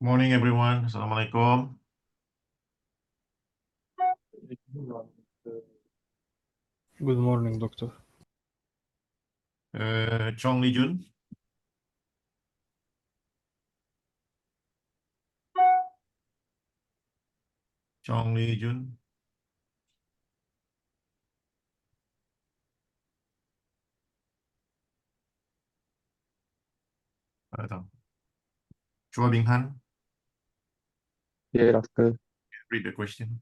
Morning, everyone. Assalamualaikum. Good morning, doctor. Chong Lee Jun. Chong Lee Jun. Chua Bing Han. Yeah, doctor. Read the question.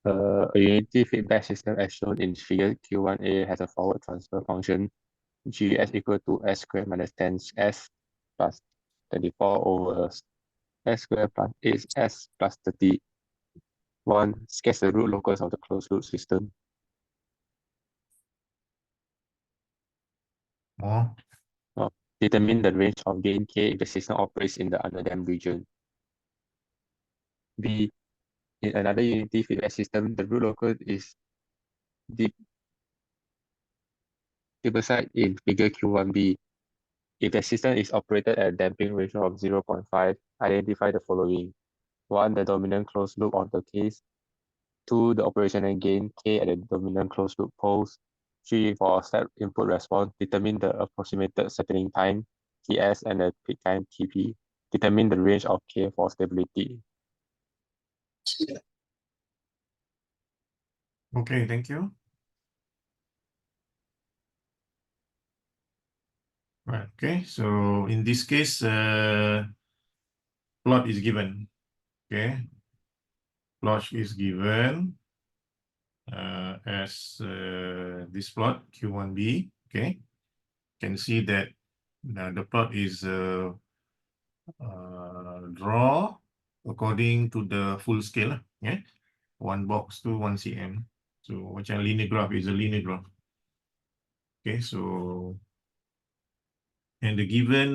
A unity feedback system as shown in figure Q1A has a forward transfer function Gs equal to s squared minus 10s plus 24 over s squared plus 8s plus 30. One, sketch the root locus of the closed loop system. More. Determine the range of gain k if the system operates in the underdamped region. B, in another unity feedback system, the root locus is typified in figure Q1B. If the system is operated at a damping ratio of 0.5, identify the following. 1. The dominant closed loop of the case. 2. The operational gain K at the dominant closed loop poles. 3. For step input response, determine the approximated settling time Ts and the peak time Tp. Determine the range of K for stability. Okay, thank you. Right, okay, so in this case, plot is given. Okay, plot is given as this plot Q1B. Okay, you can see that the plot is draw according to the full scale. Okay, 1 box to 1 cm. So macam linear graph is a linear graph. Okay, so and the given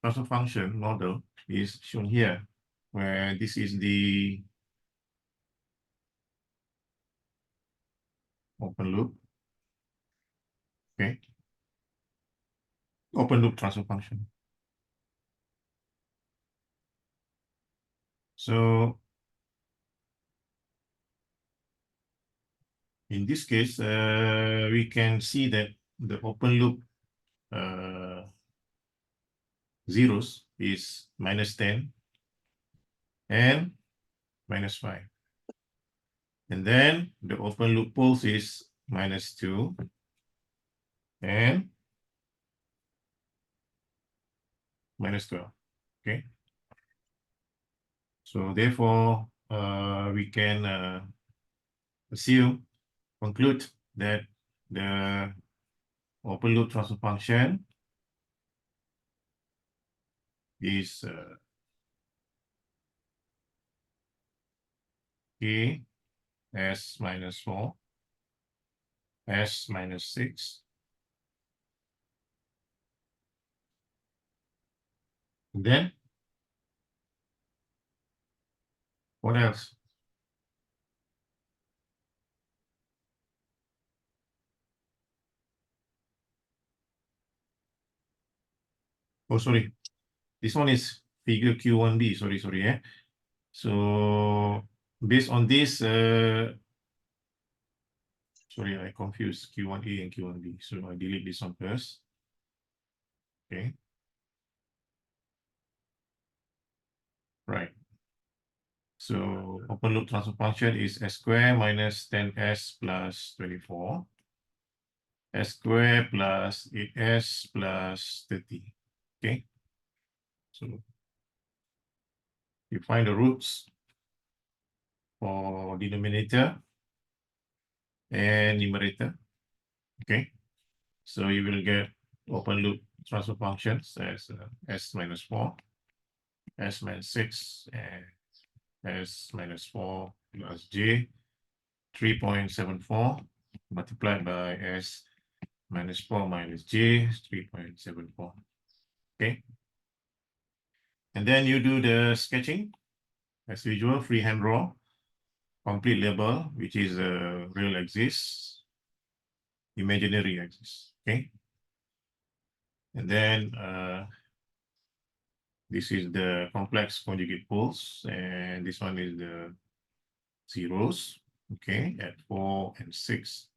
transfer function model is shown here, where this is the open loop. Okay, open loop transfer function. So in this case, we can see that the open loop zeros is -10 and -5. And then the open loop poles is -2 and -12. Okay. So therefore, we can conclude that the open loop transfer function is K S minus 4, S minus 6. Then, what else? Oh, sorry. This one is figure Q1B. Sorry, eh? So, based on this, sorry, I confused Q1A and Q1B. So, I delete this one first. Okay. Right. So, open loop transfer function is S square minus 10S plus 24. S square plus 8S plus 30. Okay. So, you find the roots for denominator and numerator. Okay. So you will get open loop transfer functions as S minus 4, S minus 6, and S minus 4 plus J 3.74 multiplied by S minus 4 minus J 3.74. Okay. And then you do the sketching as usual, freehand draw, complete label, which is a real axis, imaginary axis. Okay. And then this is the complex conjugate poles, and this one is the zeros, okay, at 4 and 6.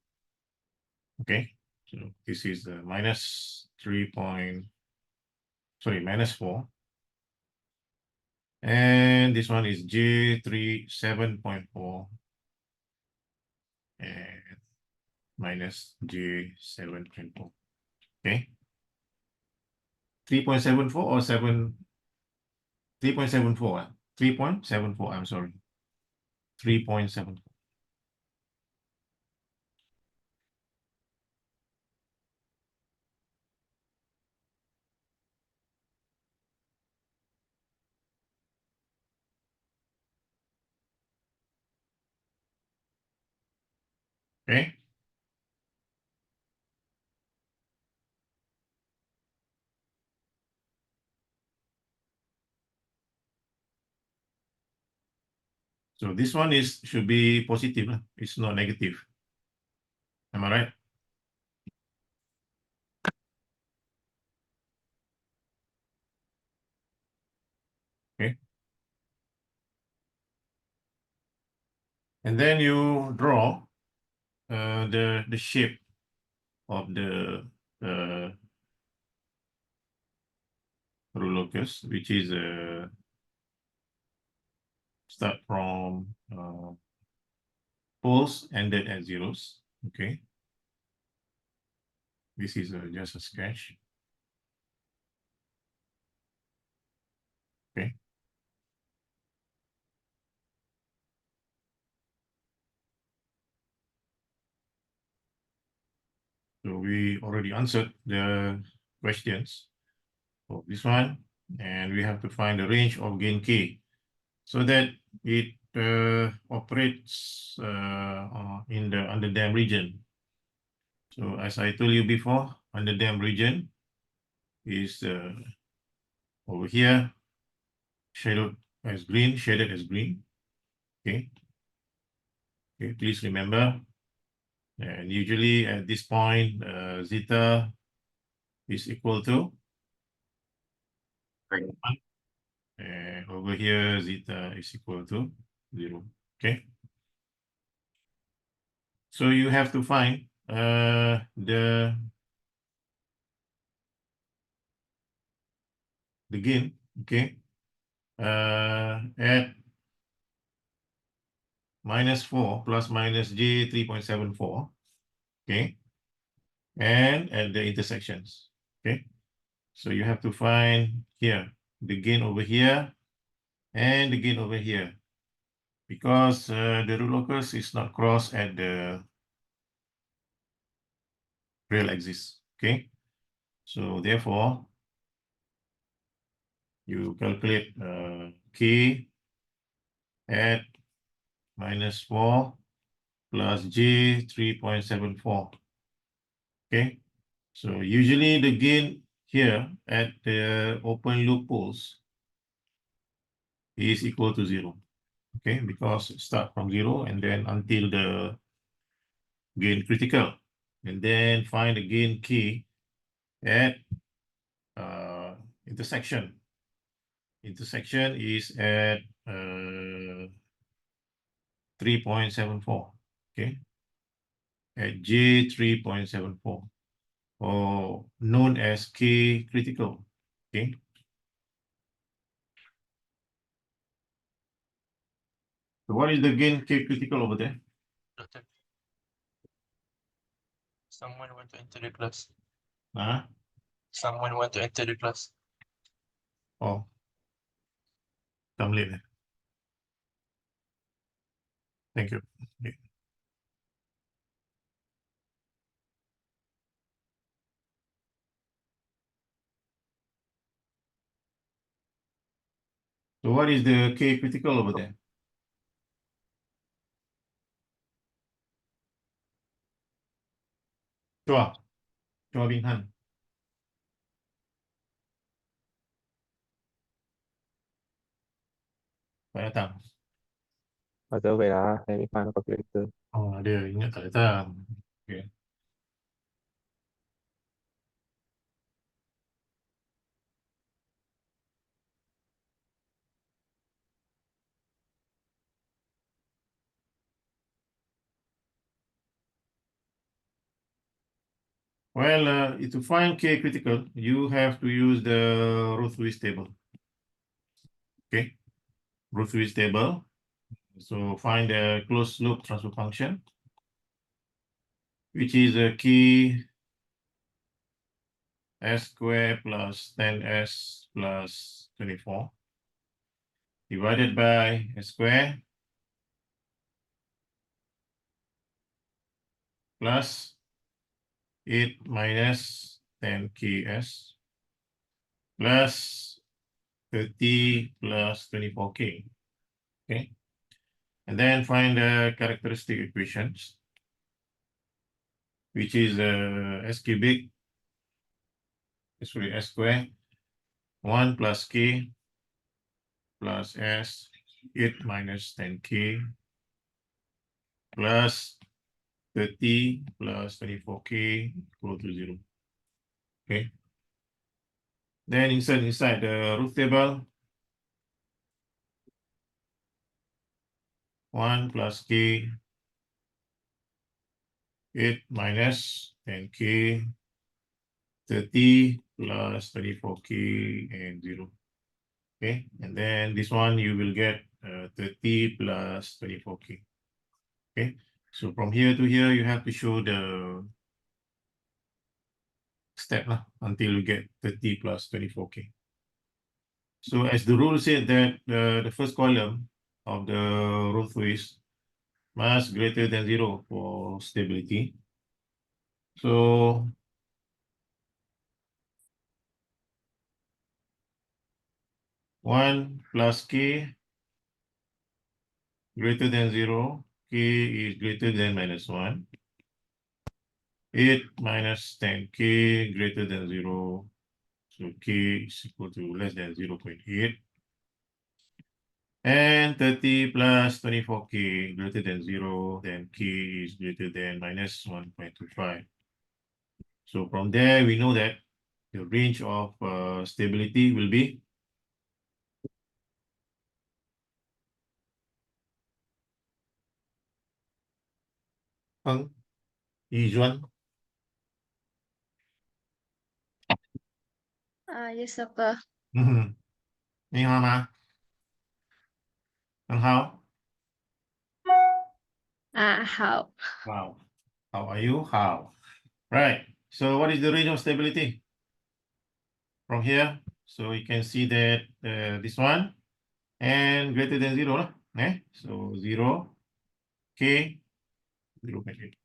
Okay, so this is the minus 4. And this one is J37.4 and minus J7.4. Okay. 3.74 or 7? 3.74. 3.74, I'm sorry. 3.74. Okay. So this one should be positive. It's not negative. Am I right? Okay. And then you draw the shape of the rule locus, which is start from poles ended at zeros. Okay. This is just a sketch. Okay. So we already answered the questions for this one, and we have to find the range of gain K so that it operates in the underdamped region. So as I told you before, underdamped region is over here, shaded as green. Okay. Okay, please remember. And usually at this point, zeta is equal to 1. And over here, zeta is equal to 0. Okay. So you have to find the gain, okay, at minus 4 plus minus J 3.74, okay, and at the intersections, okay. So you have to find here the gain over here and the gain over here, because the rule locus is not crossed at the real axis, okay. So therefore, you calculate K at minus 4 plus J 3.74. Okay, so usually the gain here at the open loop poles is equal to 0. Okay, because start from 0 and then until the gain critical, and then find the gain K at intersection. Intersection is at 3.74. Okay, at J 3.74, or known as K critical. Okay. So what is the gain K critical over there? Doctor, someone want to enter the class. Huh? Someone want to enter the class. Oh, come later. Thank you. Okay. So what is the K critical over there? Chua Bing Han. Tak datang. Other way lah, let me find a calculator. Oh, dia ingat tak datang. Okay. Well, to find K critical, you have to use the Roth-Lewis table. Okay, Roth-Lewis table. So find the closed loop transfer function, which is a K s squared plus 10s plus 24 divided by s squared plus 8 minus 10ks plus 30 plus 24k. Okay, and then find the characteristic equations, which is s cubic, sorry, s squared 1 plus k plus s 8 minus 10k plus 30 plus 24k equal to 0. Okay. Then insert inside the root table 1 plus k 8 minus 10k 30 plus 24k and 0. Okay, and then this one you will get 30 plus 24k. Okay, so from here to here you have to show the step until you get 30 plus 24k. So as the rule said that the first column of the Roth-Lewis must greater than 0 for stability. So one plus k greater than 0, k is greater than -1. 8 minus 10k greater than 0. So k is equal to less than 0.8. And 30 plus 24k greater than 0, then k is greater than -1.25. So from there, we know that the range of stability will be Yijuan. Yes, Doctor. 你好吗？很好。好。 Wow. How are you? How? Right. So what is the range of stability? From here, so you can see that this one and greater than 0 lah. So 0, k, 0.8.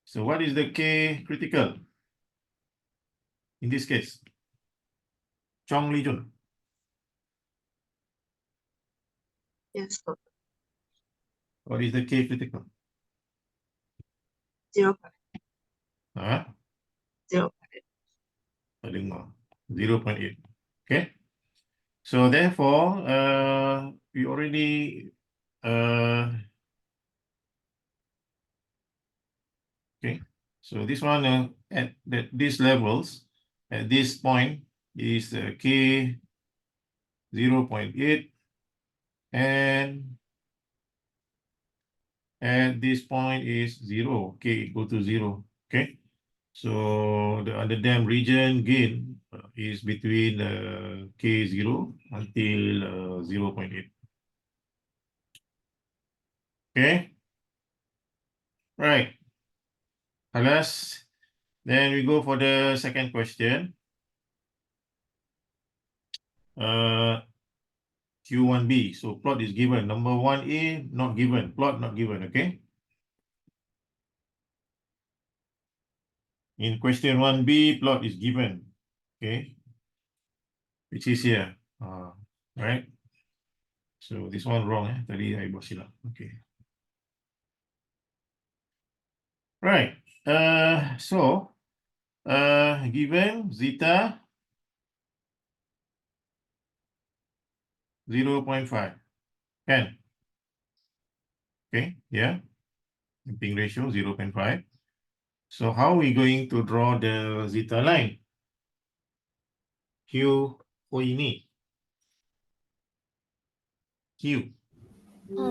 So what is the k critical? In this case, Chong Li Jun. Yes, Doctor. What is the k critical? 0. Huh? 0. 0.8. Okay. So therefore, we already okay. So this one at these levels, at this point is K 0.8, and at this point is 0, K equal to 0. Okay. So the underdamped region gain is between K0 until 0.8. Okay. Right. Alas, then we go for the second question. Q1B. So plot is given. Number 1A not given. Plot not given. Okay. In question 1B, plot is given. Okay. Which is here. Right. So this one wrong. Tadi I buat silap. Okay. Right. So given zeta 0.5. Can. Okay. Yeah. Damping ratio 0.5. So how are we going to draw the zeta line? Q ini. Q.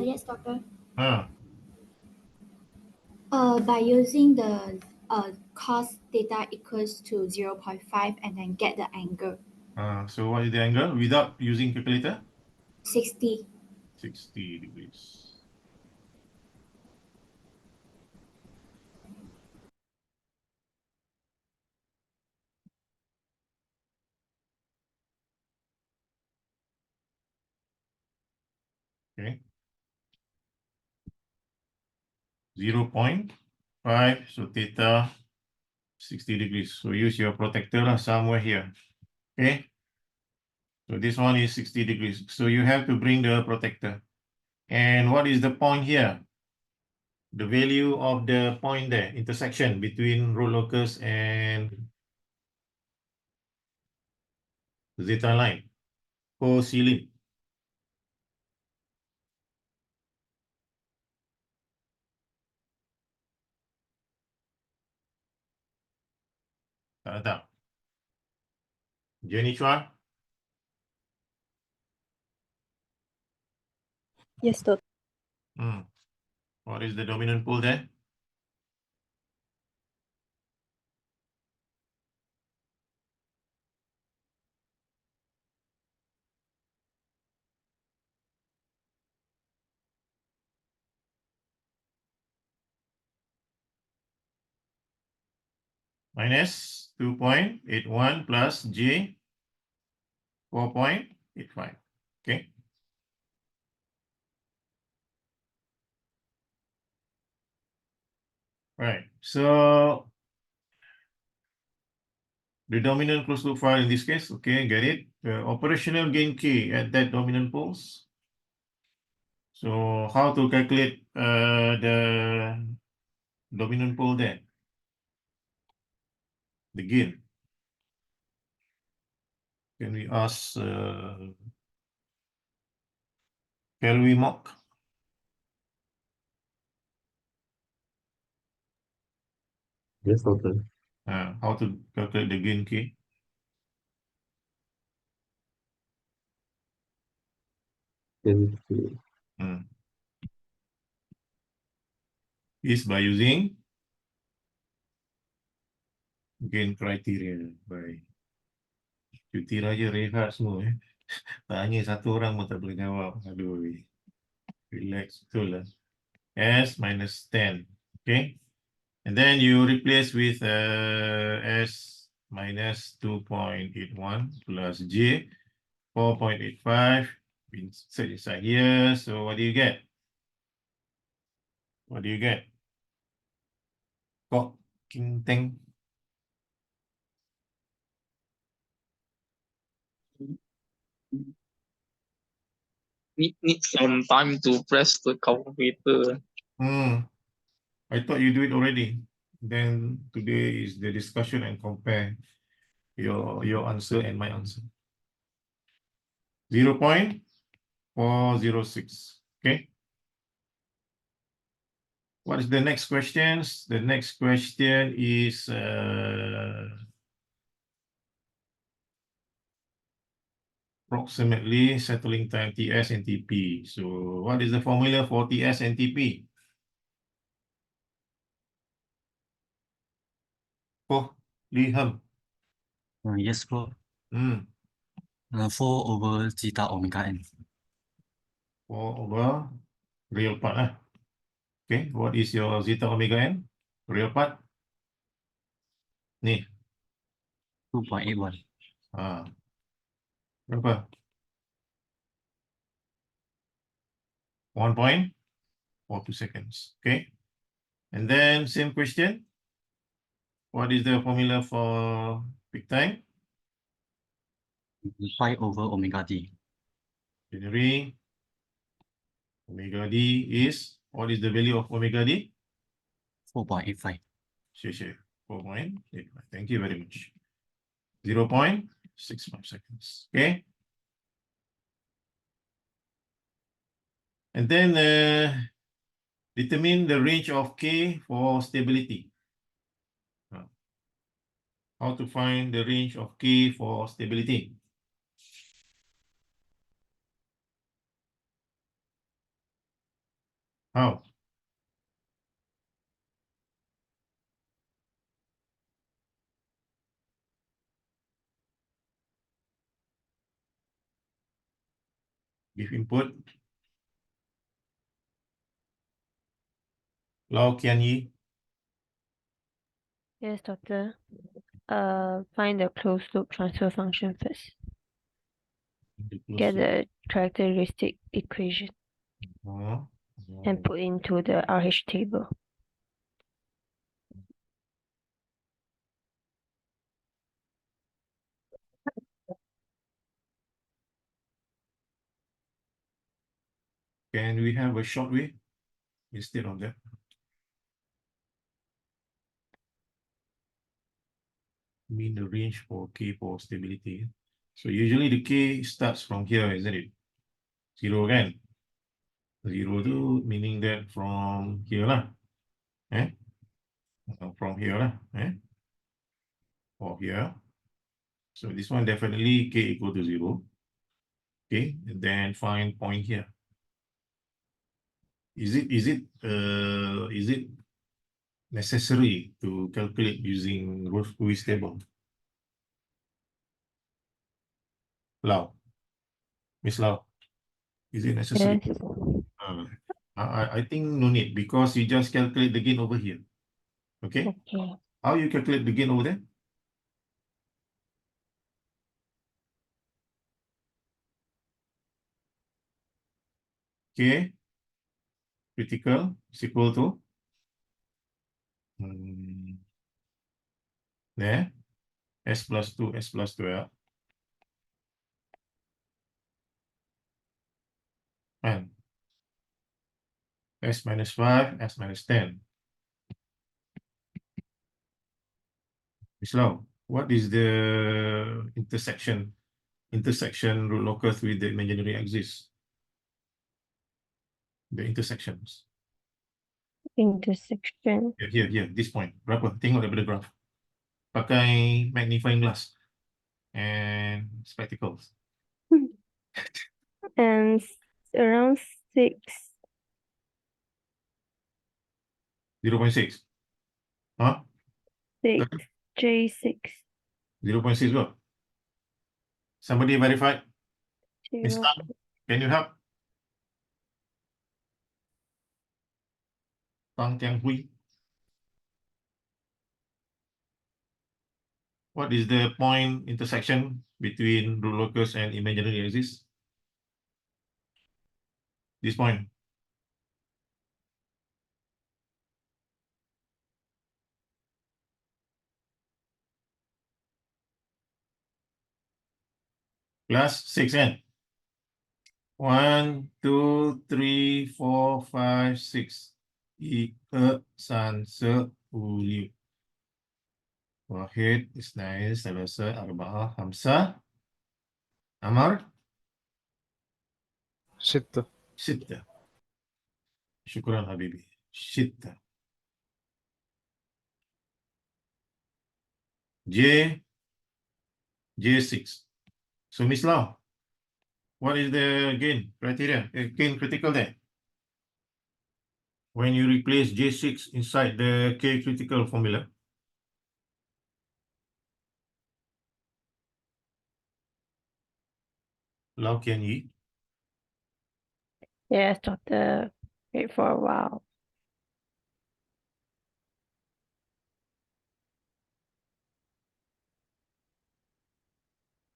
Yes, doctor. Ah. By using the cos theta equals to 0.5 and then get the angle So what is the angle without using calculator? 60. 60 degrees. Okay. 0.5, so theta 60 degrees. So use your protector somewhere here. Okay. So this one is 60 degrees. So you have to bring the protector. And what is the point here? The value of the point there, intersection between root locus and zeta line, co-ceiling. Tak tahu. Jenny Chua, Yes, doctor. what is the dominant pole there? Minus 2.81 plus J 4.85. Okay. Right. So the dominant closed loop file in this case, okay, get it. Operational gain K at that dominant poles. So how to calculate the dominant pole there? The gain. Can we ask can we mock? Yes, doctor. How to calculate the gain K? Is by using gain criteria by cuti raja rehat semua Tanya satu orang pun tak boleh jawab. Aduh, relax betul lah. S minus 10. Okay. And then you replace with S minus 2.81 plus J 4.85. Insert inside here. So what do you get? What do you get? Kok King Teng. Need some time to press the calculator. I thought you do it already. Then today is the discussion and compare your answer and my answer. 0.406. Okay. What is the next questions? The next question is approximately settling time TS and TP. So what is the formula for TS and TP? Oh, Liam. Yes, bro. 4 4 over zeta omega n. over real part. Okay, what is your zeta omega n? Real part? Ni. 2.81. Berapa? 1.42 seconds. Okay. And then same question. What is the formula for peak time? Pi over omega d. January. Omega d is, what is the value of omega d? 4.85. Sure. 4.85. Thank you very much. 0.65 seconds. Okay. And then determine the range of K for stability. How to find the range of K for stability? How? Give input. Lau Kian Yi. Yes, doctor. Find the closed loop transfer function first. Get the characteristic equation and put into the RH table. Can we have a short way instead of that? Mean the range for K for stability. So usually the K starts from here, isn't it? 0 kan? 0 tu meaning that from here lah. From here lah. Or here. So this one definitely K equal to 0. Okay, and then find point here. Is it necessary to calculate using Lewis table? Lau. Miss Lau, is it necessary? Yes. I think no need because you just calculate the gain over here. Okay? Okay. How you calculate the gain over there? K critical is equal to there S plus 2, S plus 12. And S minus 5, S minus 10. Miss Lau, what is the intersection root locus with the imaginary axis? The intersections. Intersection. Here, this point. Berapa? Tengok daripada graph. Pakai magnifying glass and spectacles. And around 6. 0.6. Huh? 6. J6. 0.6 what? Somebody verified? Miss 0. Tan, can you help? Tang Tiang Hui. What is the point intersection between root locus and imaginary axis? This point. Plus 6 and 1, 2, 3, 4, 5, 6. 1, 2, 3, 4, 5, 6. Uli. Wahid, Isnain, Salasa, Arba'ah, Hamsa. Amar, ستة. Sitta. Shukran, Habibi. Sitta. J6. So, Miss Lau, what is the gain criteria? Gain critical there. When you replace J6 inside the K critical formula. Lau Kian Yi. Yes, doctor. Wait for a while.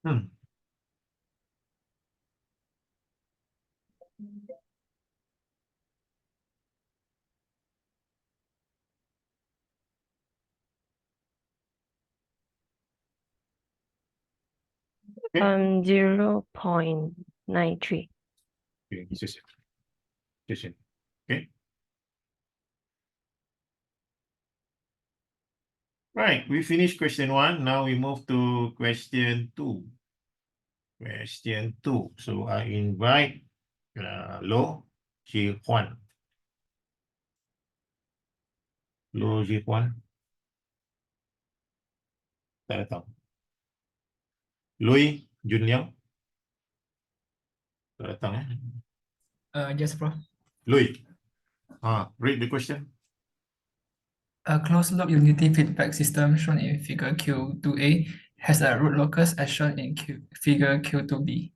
Hmm. Okay. 0.93. Okay, session. Okay. Right, we finished question 1. Now we move to question 2. Question 2. So I invite Lo Ji Huan. Lo Ji Huan. Tak datang. Lui Jun Liang. Tak datang Yes, Prof. Lui. Read the question. A closed-loop unity feedback system shown in figure Q2A has a root locus as shown in figure Q2B.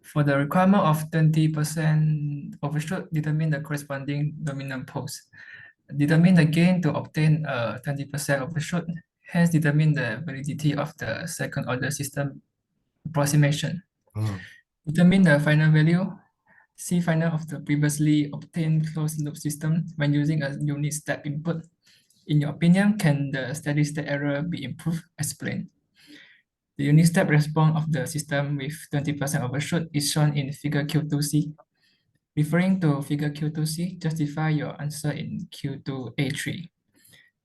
For the requirement of 20% overshoot, determine the corresponding dominant pose. Determine the gain to obtain a 20% overshoot, hence determine the validity of the second-order system approximation. Determine the final value. See final of the previously obtained closed-loop system when using a unit step input. In your opinion, can the steady-state error be improved? Explain. The unit step response of the system with 20% overshoot is shown in figure Q2C. Referring to figure Q2C, justify your answer in Q2A3.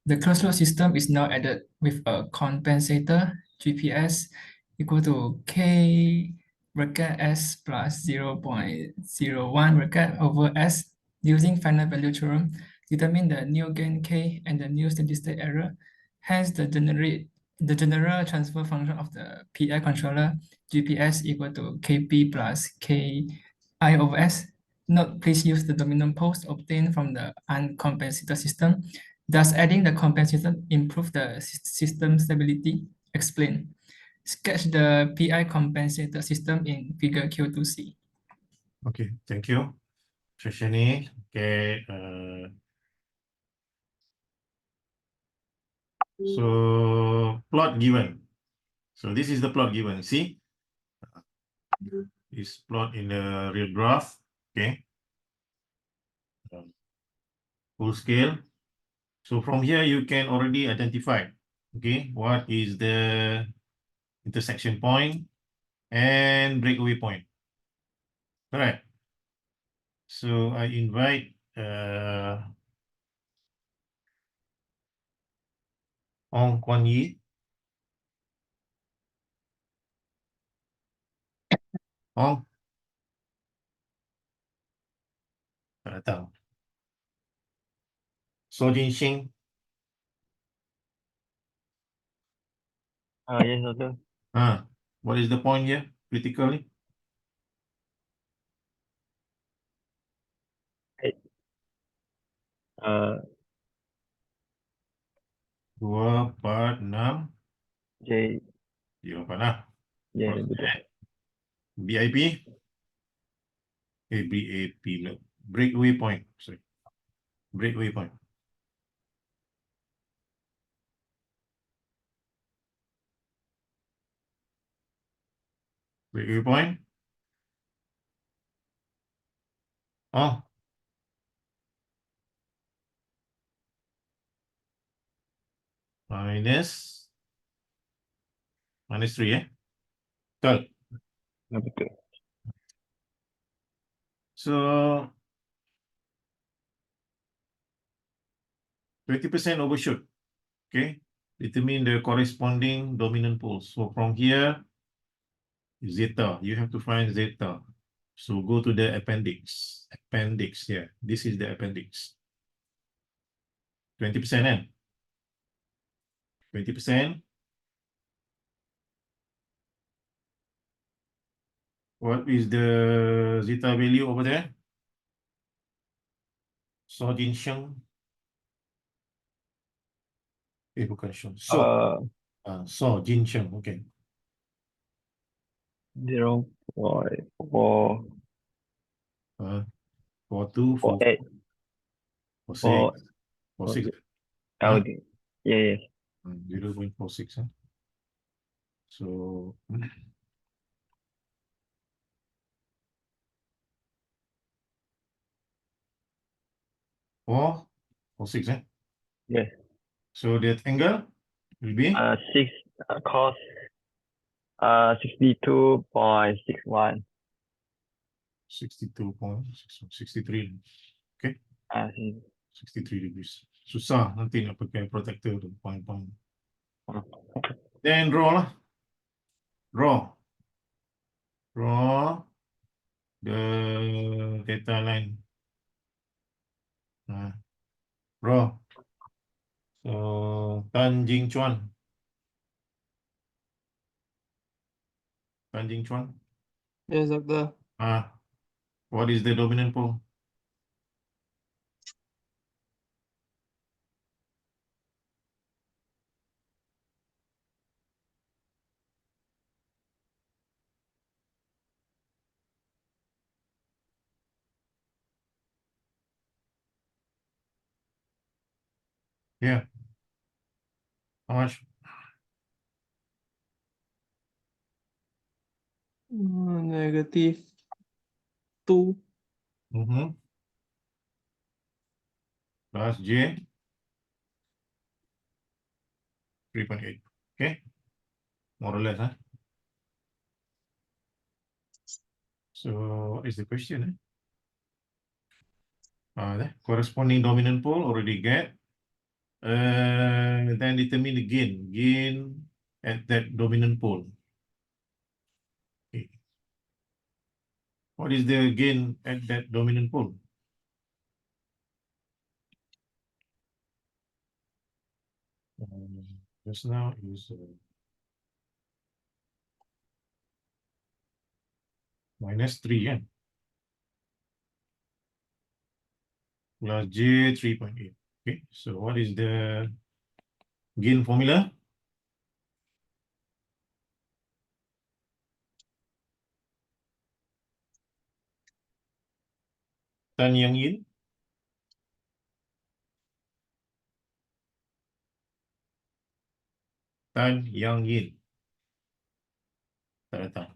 The closed-loop system is now added with a compensator GPS equal to K bracket S plus 0.01 bracket over S. Using final value theorem, determine the new gain K and the new steady-state error. Hence, the general transfer function of the PI controller GPS equal to Kp plus Ki over S. Note, please use the dominant pose obtained from the uncompensated system. Does adding the compensator improve the system stability? Explain. Sketch the PI compensator system in figure Q2C. Okay, thank you. Session ni. Okay. So plot given. So this is the plot given. See, is plot in the real graph. Okay. Full scale. So from here you can already identify. Okay, what is the intersection point and breakaway point. Correct. So I invite Ong Kwan Yi. Ong. Tak datang. So Jin Xing. Yes, doctor. What is the point here? Critically? Uh, 2, 4, 6. J, 0, 4. yeah, betul. BIP? BAP. Breakaway point. Sorry. Breakaway point. Breakaway point. Oh. Minus 3 Betul. Betul. So 20% overshoot. Okay, determine the corresponding dominant pole. So from here, zeta, you have to find zeta. So go to the appendix. Appendix here. This is the appendix. 20%, eh? 20%. What is the zeta value over there? So Jinsheng. Bukan Sheng. So Jinsheng. Okay. 0.4 42, 48 46, 46. Oh, yeah. 0.46. So four or six, eh? Yes. So that angle will be 6 cos 62.61. 62.63. Okay, Ah, 63 degrees. Susah nanti nak pakai protector tu, point. Hmm. Then draw lah. Draw the theta line. Draw. So Tanjing Chuan. Yes, doctor. What is the dominant pole? Yeah. How much? -2. Plus J 3.8. Okay. More or less, huh? So what is the question? The corresponding dominant pole already get. Then determine the gain at that dominant pole. Okay. What is the gain at that dominant pole? Just now is -3, yeah? Plus J 3.8. Okay, so what is the gain formula? Tan Yang Yin. Tan Yang Yin. Tak datang.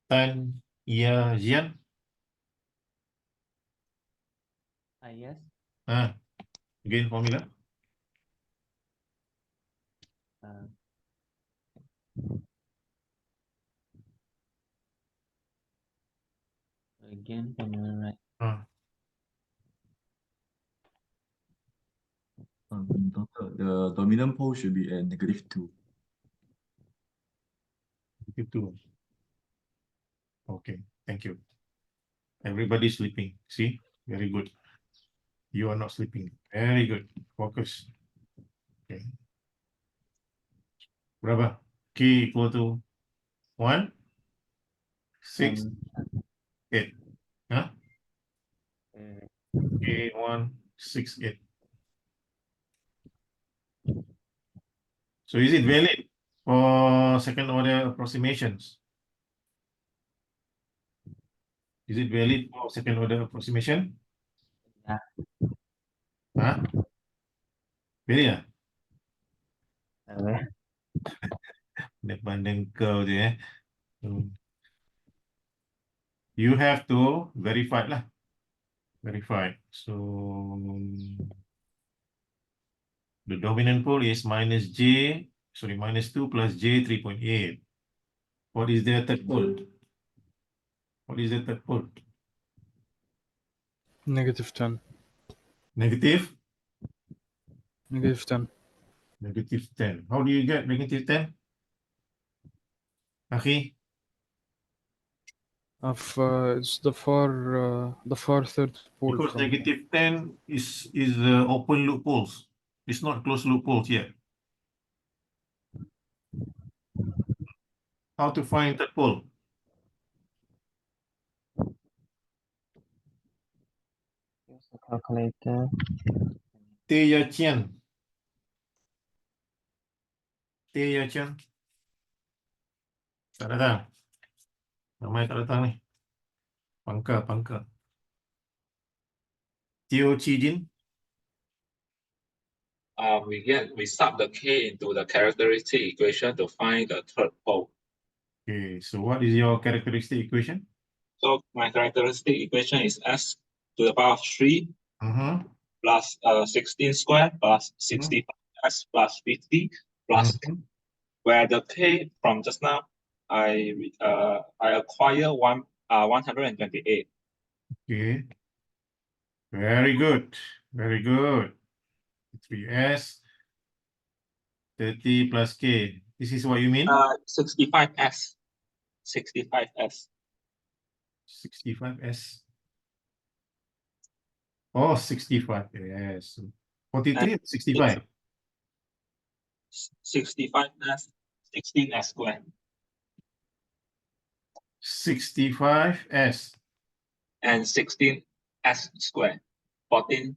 Tan Ya Jian. Yes. Gain formula. Again, right. Doctor, the dominant pole should be at -2. -2. Okay, thank you. Everybody sleeping. See, very good. You are not sleeping. Very good. Focus. Okay. Berapa? K equal to 1, 6, 8. Huh? K 1, 6, 8. So is it valid for second order approximations? Is it valid for second order approximation? Yeah. Valid lah? Uh, Dia pandang kau je eh. You have to verify lah. Verify. So the dominant pole is -2 plus J 3.8. What is the third pole? What is the third pole? -10. Negative? Negative 10. Negative 10. How do you get negative 10? Akhi? It's the far third pole Because from negative 10 is open loop poles. It's not closed loop poles yet. How to find that pole? Use the calculator. Tia Chen. Tia Chen. Tak datang. Ramai tak datang ni. Pangka. Teo Chi Jin. We sub the K into the characteristic equation to find the third pole. Okay, so what is your characteristic equation? So my characteristic equation is S to the power of 3 plus 16 squared plus 65S plus 50 plus where the K from just now I acquire 128. Okay. Very good. Very good. 3S 30 plus K. This is what you mean? 65S. 65S. 65S. Oh, 65. Yes. 43 or 65? 65S. 16S squared. 65S. And 16S squared. 14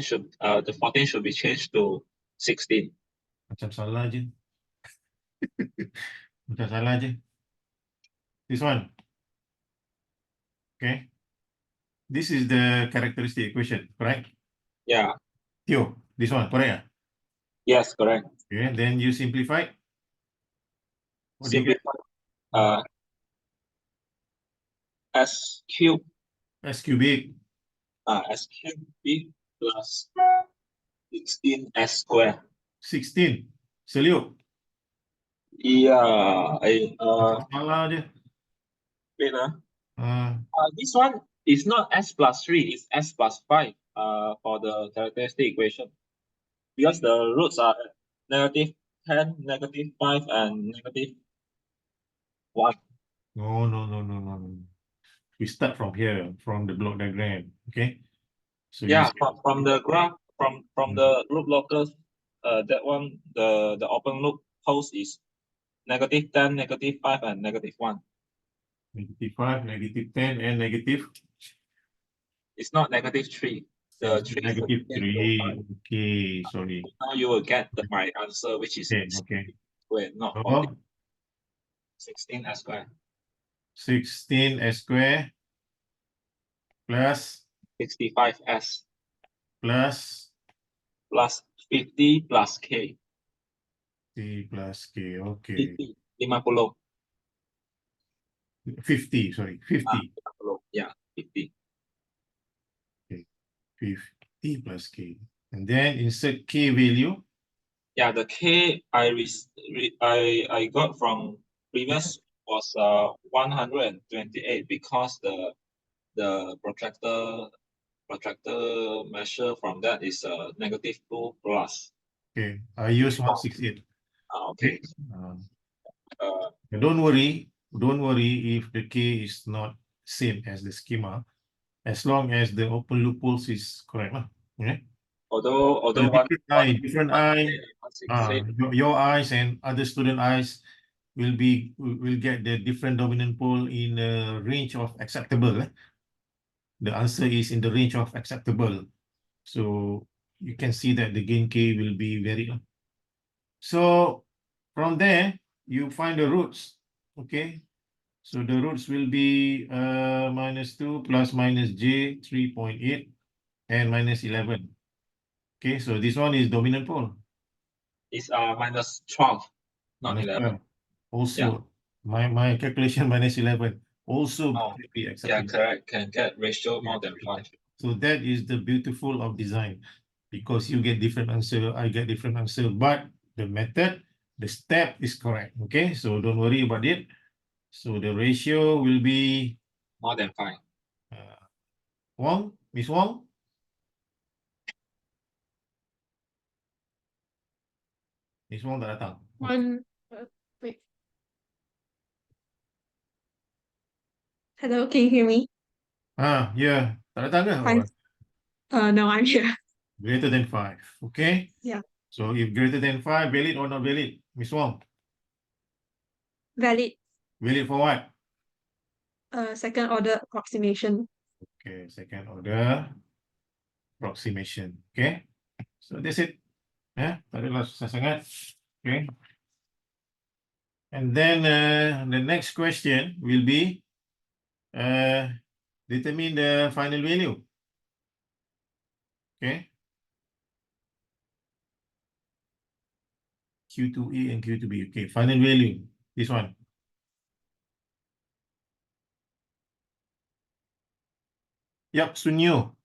should the 14 should be changed to 16. Macam salah je. Macam salah je. This one. Okay. This is the characteristic equation, correct? Yeah. Teo, this one, correct? Yes, correct. Okay, then you simplify. What do you get? S cube. S cubic. S cubic plus 16S squared. 16. Seliuk. Yeah. Salah je. Wait. This one is not S plus 3, it's S plus 5 for the characteristic equation. Because the roots are negative 10, negative 5, and negative 1. No. We start from here, from the block diagram. Okay. So yeah, from the graph, from the loop locus, that one, the open loop post is negative 10, negative 5, and negative 1. Negative 5, negative 10, and negative? It's not negative 3. The 3 negative 3. Okay, sorry. Now you will get my answer, which is okay. Wait, not 14. 16 S squared. 16 S squared plus 65S plus 50 plus K. T plus K, okay. 50. 50, sorry, 50. Yeah, 50. Okay, 50 plus K. And then insert K value. Yeah, the K I got from previous was 128 because the protractor measure from that is negative 2 plus. Okay, I use 168. Okay. Don't worry if the K is not same as the schema, as long as the open loop pulse is correct. Okay? Although different eye, your eyes and other student eyes will get the different dominant pole in a range of acceptable. The answer is in the range of acceptable. So you can see that the gain K will be very low. So from there, you find the roots. Okay. So the roots will be -2 plus minus J 3.8 and minus 11. Okay, so this one is dominant pole. It's minus 12, not minus 11. 12. Also, my calculation minus 11 also can be acceptable. Yeah, correct. Can get ratio more than 5. So that is the beautiful of design, because you get different answer, I get different answer, but the method, the step is correct. Okay, so don't worry about it. So the ratio will be more than 5. Wong, Miss Wong. Miss Wong tak datang. Wait. Hello, can you hear me? Yeah. Tak datang ke? Hi. No, I'm here. Greater than 5. Okay. Yeah. So if greater than 5, valid or not valid? Miss Wong, Valid. valid for what? Second order approximation. Okay, second order approximation. Okay. So that's it. Tak adalah susah sangat. Okay. And then the next question will be determine the final value. Okay. Q2A and Q2B. Okay, final value. This one. Yep, Sunyo.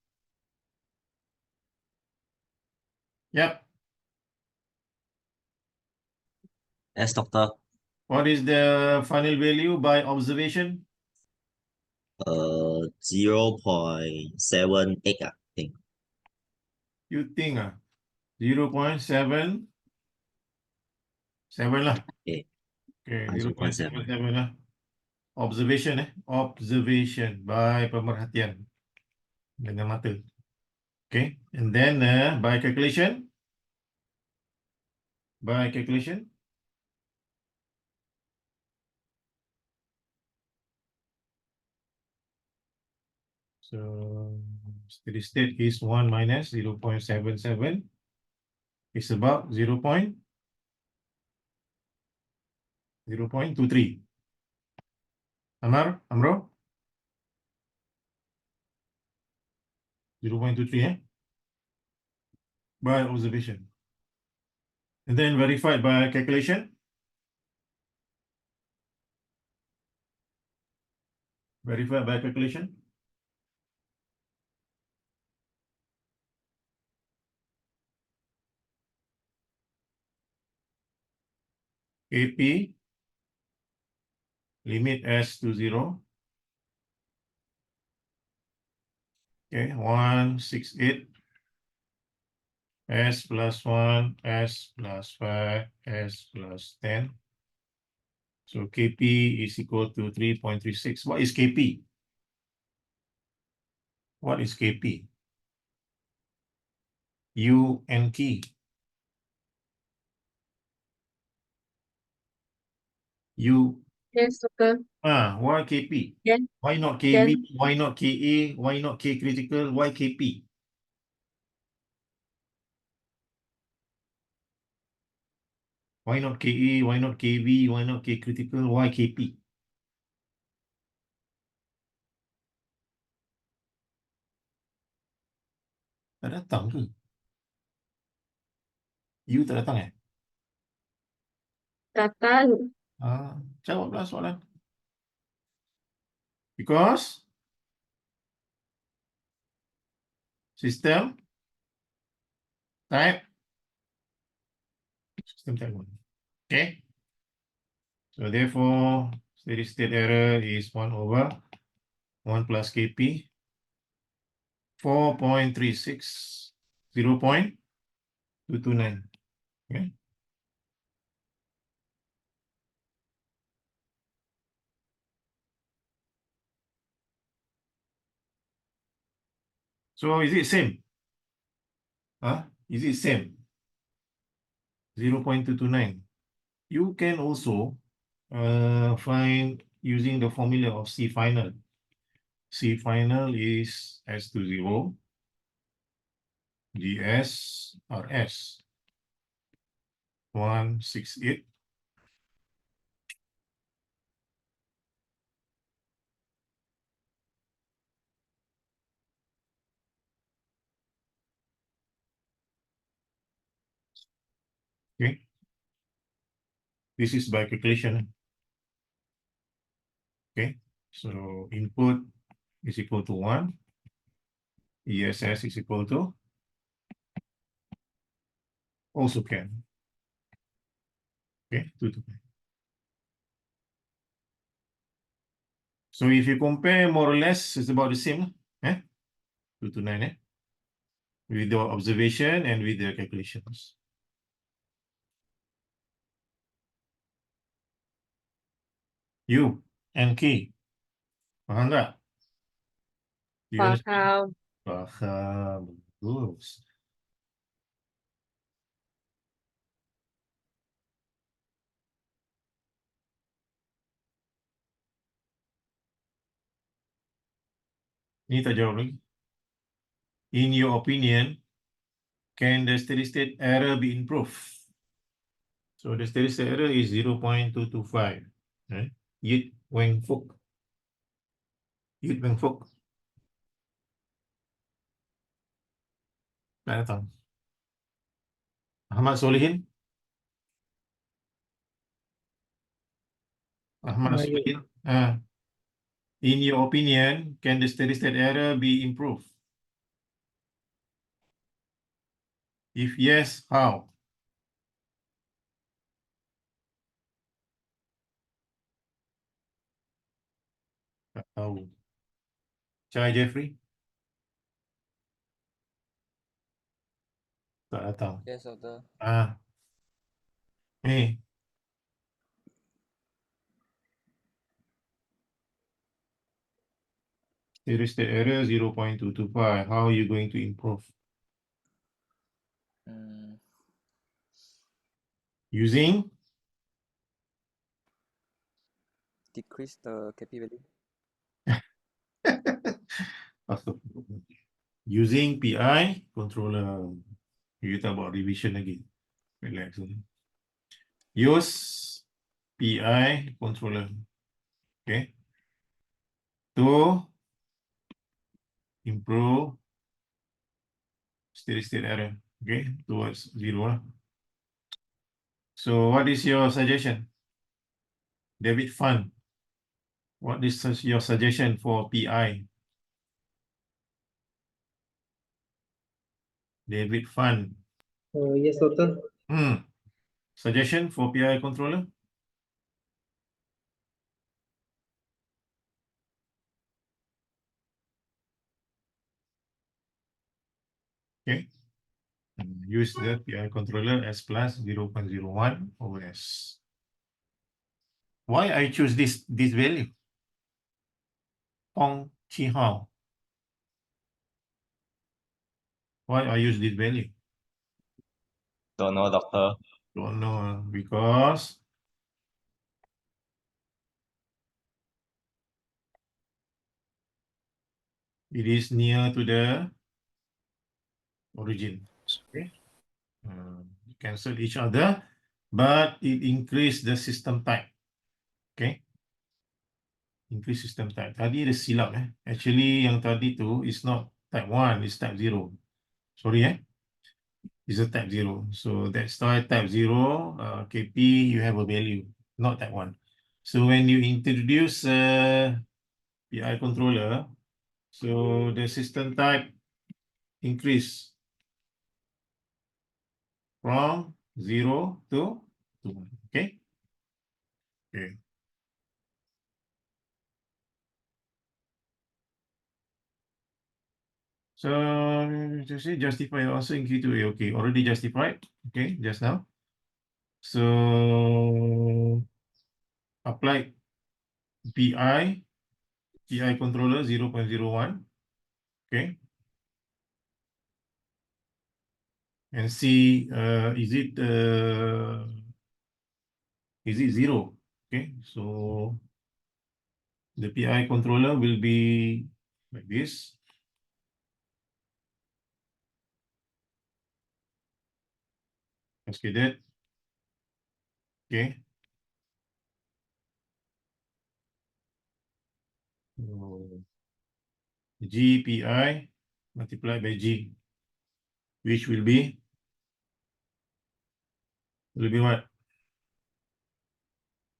Yep. Yes, doctor. What is the final value by observation? 0.78, I think. You think 0.77 lah. Okay. Okay, 0.7. 0.77 lah. Observation observation by pemerhatian dengan mata. Okay, and then by calculation. So steady state is 1 minus 0.77 is about 0.23. Amro? 0.23, by observation. And then verified by calculation. Verified by calculation. AP limit S to 0. Okay, 168 S plus 1, S plus 5, S plus 10. So KP is equal to 3.36. What is KP? What is KP? U and key. U. Yes, doctor. Why KP? Yes. Why not KB? Yes. Why not KA? Why not K critical? Why KP? Why not KA? Why not KB? Why not K critical? Why KP? Tak datang ke? You tak datang Datang. Jawablah soalan. Because system type 1. Okay. So therefore, steady state error is 1 over 1 plus KP. 4.36, 0.229. Okay. So is it same? Is it same? 0.229. You can also find using the formula of C final. C final is S to 0, GS RS 168. Okay. This is by calculation. Okay. So input is equal to 1. ESS is equal to also can. Okay, 2 to 9. So if you compare more or less, it's about the same. 2 to 9, with the observation and with the calculations. You and K. Faham tak? You understand? Faham. Bagus. Ni tak jawab lagi. In your opinion, can the steady state error be improved? So the steady state error is 0.225. Yit Weng Fok. Yit Weng Fok. Tak datang. Ahmad Solihin. Ahmad Solihin. In your opinion, can the steady state error be improved? If yes, how? Tak tahu. Chai Jeffrey. Tak datang. Yes, Doctor. Ni. Steady state error 0.225. How are you going to improve? Using Decrease the KP value. using PI controller. You talk about revision again. Relax. Use PI controller. Okay. To improve steady state error. Okay. Towards 0. So what is your suggestion? David Fun. What is your suggestion for PI? David Fun. Yes, Doctor. Suggestion for PI controller? Okay. Use the PI controller S plus 0.01 OS. Why I choose this value? Hong Chi Hao. Why I use this value? Don't know, Doctor. Don't know, because it is near to the origin. Okay. Cancel each other, but it increase the system type. Okay. Increase system type. Tadi ada silap Actually yang tadi tu is not type 1, it's type 0. Sorry It's a type 0. So that's why type 0, KP, you have a value, not type 1. So when you introduce PI controller, so the system type increase from 0 to 1. Okay. Okay. So to say justify also in Q2A. Okay, already justified. Okay, just now. So apply PI controller 0.01. Okay. And see is it 0? Okay, so the PI controller will be like this. Cascaded. Okay. So GPI multiplied by G, which will be what?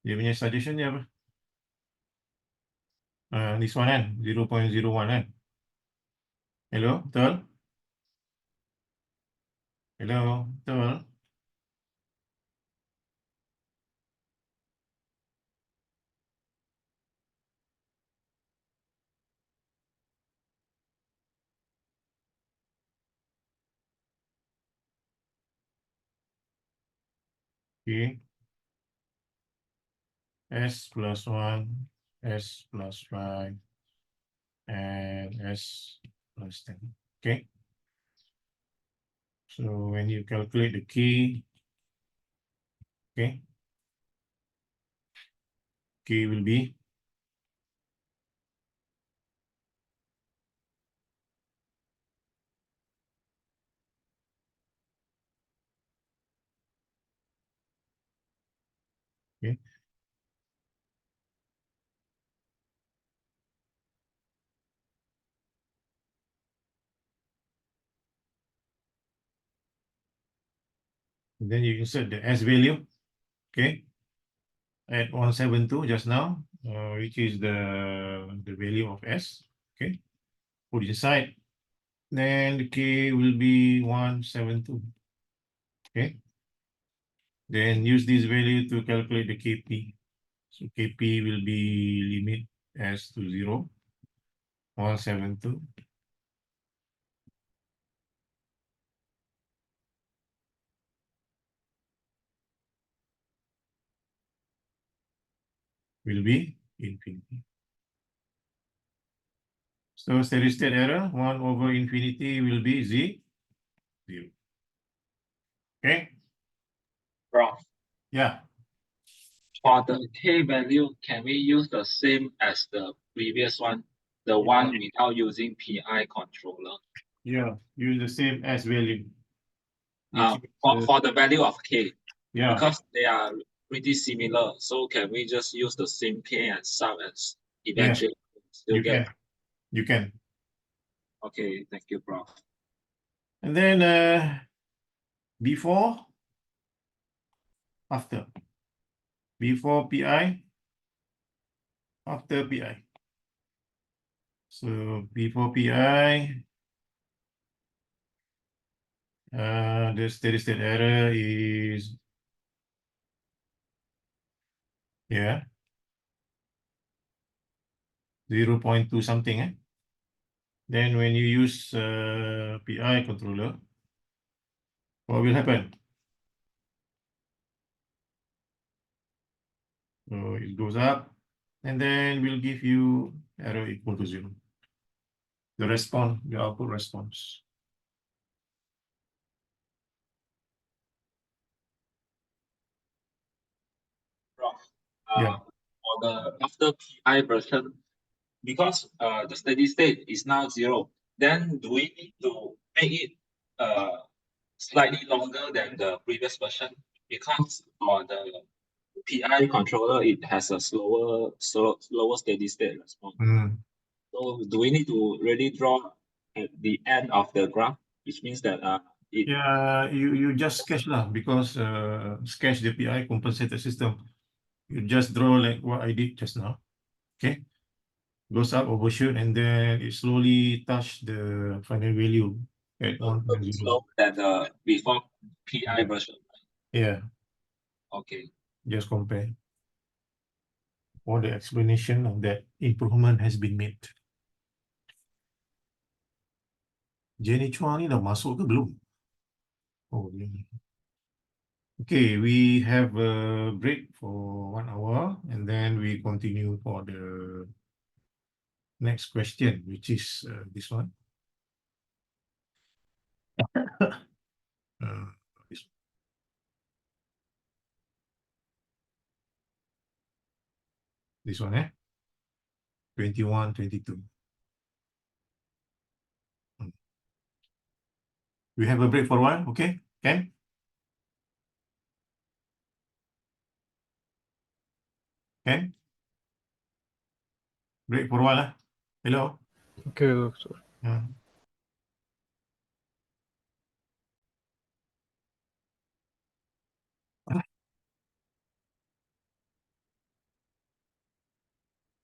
Dia punya suggestion ni apa? This one kan, 0.01 kan? Hello, betul? Hello, betul? Okay. S plus 1, S plus 5, and S plus 10. Okay. So when you calculate the K, okay, K will be okay. Then you insert the S value, okay, at 172 just now, which is the value of S, okay, put it inside. Then the K will be 172, okay. Then use this value to calculate the KP. So KP will be limit S to 0, 172. Will be infinity. So steady state error, 1 over infinity will be 0. Okay? Prof, Yeah. for the K value, can we use the same as the previous one, the one without using PI controller? Yeah, use the same S value. Which is, For the value of K, yeah, because they are pretty similar, so can we just use the same K and sum and yeah, eventually still you get? can. You can. Okay, thank you, Prof. And then before, after. Before PI, after PI. So before PI, the steady state error is, yeah, 0.2 something. Then when you use PI controller, what will happen? So it goes up, and then will give you error equal to 0. The response, the output response. Prof, Yeah. for the after PI version, because the steady state is now 0, then do we need to make it slightly longer than the previous version? Because for the PI controller, it has a slower steady state response. So do we need to really draw at the end of the graph, which means that Yeah, you just sketch lah, because sketch the PI compensated system. You just draw like what I did just now. Okay, goes up, overshoot, and then it slowly touch the final value at 1.0. slower than the before PI version. Yeah, Okay. just compare. All the explanation of that improvement has been made. Jenny Chua ni dah masuk ke belum? Oh, ini. Okay, we have a break for 1 hour, and then we continue for the next question, which is this one. This, this one, 21, 22. We have a break for a while, okay? Can? Can? Break for a while, Hello? Okay, doctor. Yeah.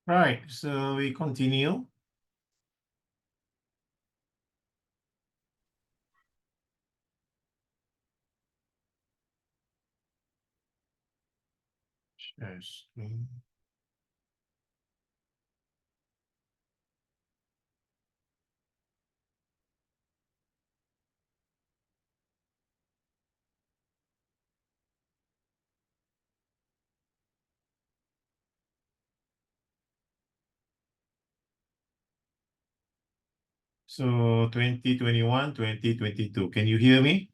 Right, so we continue. Share screen. So 2021, 2022. Can you hear me?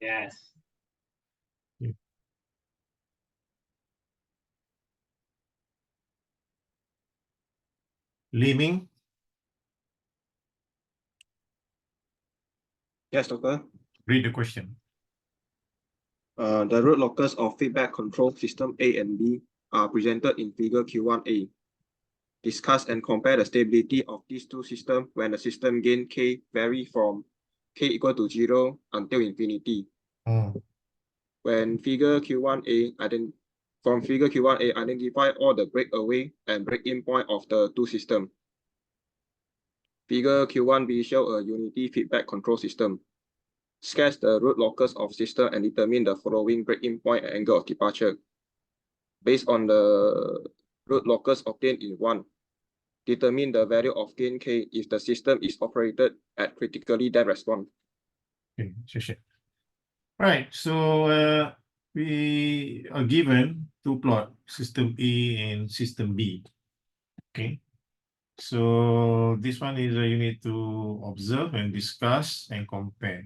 Yes. Liming? Yes, Doctor. Read the question. The root locus of feedback control system A and B are presented in figure Q1A. Discuss and compare the stability of these two systems when the system gain K vary from K equal to 0 until infinity. When figure Q1A from figure Q1A, identify all the breakaway and break-in point of the two systems. Figure Q1B show a unity feedback control system. Sketch the root locus of system and determine the following break-in point and angle of departure. Based on the root locus obtained in 1, determine the value of gain K if the system is operated at critically then respond. Okay, sure. Right, so we are given to plot system A and system B. Okay, so this one is you need to observe and discuss and compare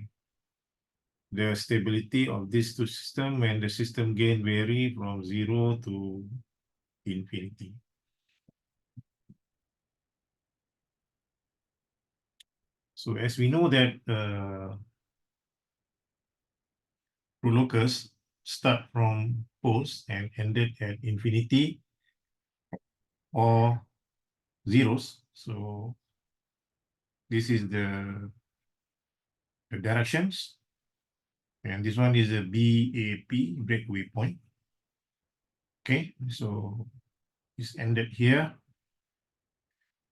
the stability of these two systems when the system gain vary from 0 to infinity. So as we know that root locus start from poles and ended at infinity or zeros. So this is the directions. And this one is a BAP, breakaway point. Okay, so it's ended here.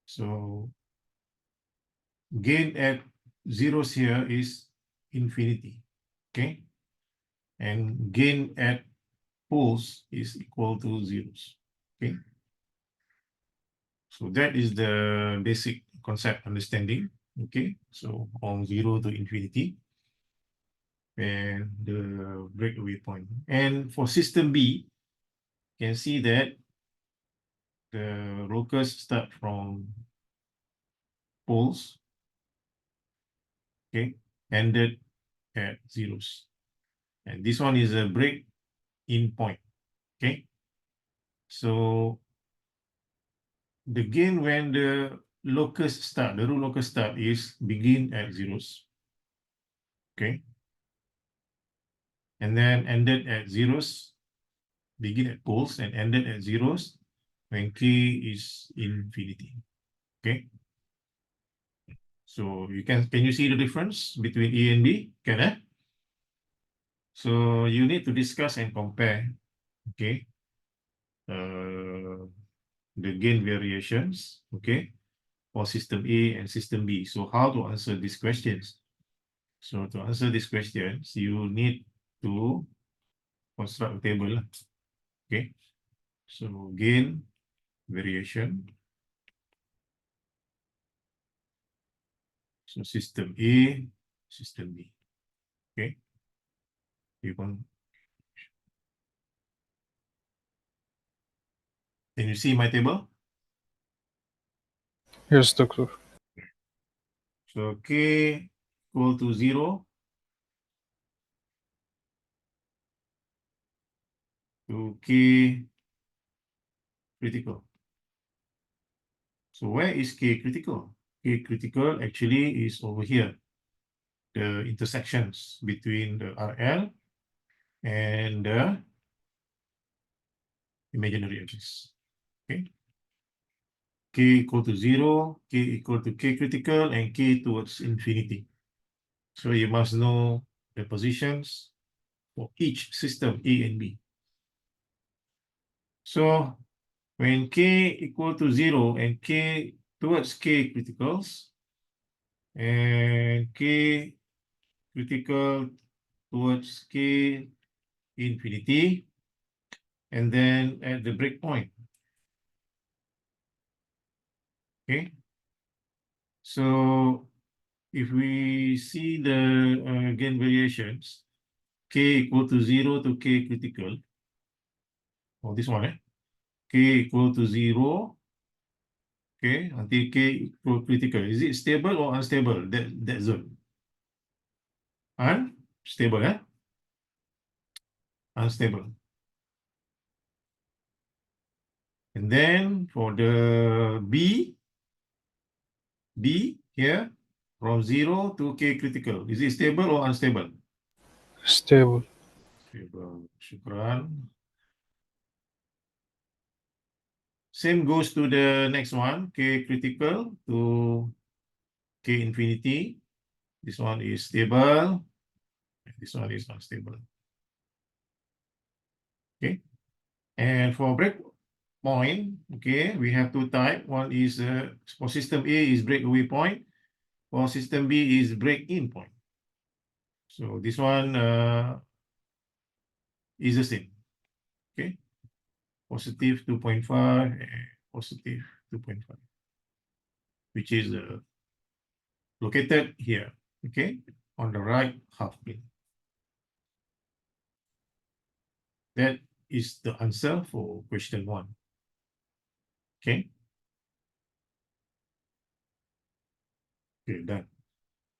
So gain at zeros here is infinity. Okay, and gain at poles is equal to zeros. Okay, so that is the basic concept understanding. Okay, so from 0 to infinity and the breakaway point. And for system B, you can see that the locus start from poles, okay, ended at zeros. And this one is a break-in point, okay? So the gain when the locus start, the root locus start is begin at zeros, okay? And then ended at zeros, begin at poles and ended at zeros when K is infinity, okay? So can you see the difference between A and B? Can I? So you need to discuss and compare, okay, the gain variations, okay, for system A and system B. So how to answer these questions? So to answer these questions, you need to construct a table, okay? So gain variation. So system A, system B, okay? Can you see my table? Yes, Doctor. So K equal to 0 to K critical. So where is K critical? K critical actually is over here, the intersections between the RL and the imaginary axis. Okay. K equal to 0, K equal to K critical, and K towards infinity. So you must know the positions for each system A and B. So when K equal to 0 and K towards K criticals, and K critical towards K infinity, and then at the breakpoint. Okay. So if we see the gain variations, K equal to 0 to K critical, or this one, K equal to 0, Okay, until K equal critical. Is it stable or unstable? That zone. Unstable, eh? Unstable. And then for the B here, from 0 to K critical. Is it stable or unstable? Stable. Stable. Shukran. Same goes to the next one, K critical to K infinity. This one is stable. This one is unstable. Okay. And for break point, okay, we have two types. One is for system A is breakaway point. For system B is break-in point. So this one is the same. Okay. Positive 2.5 and positive 2.5, which is located here, okay, on the right half plane. That is the answer for question 1. Okay. Okay, done.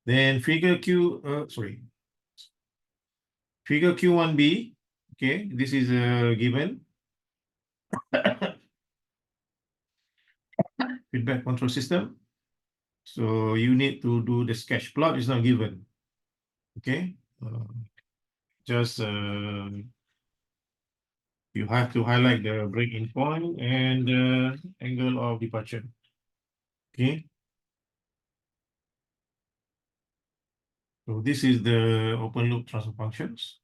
Then figure figure Q1B, okay, this is given. Feedback control system. So you need to do the sketch plot, is not given. Okay. Just you have to highlight the break-in point and the angle of departure. Okay. So this is the open loop transfer functions.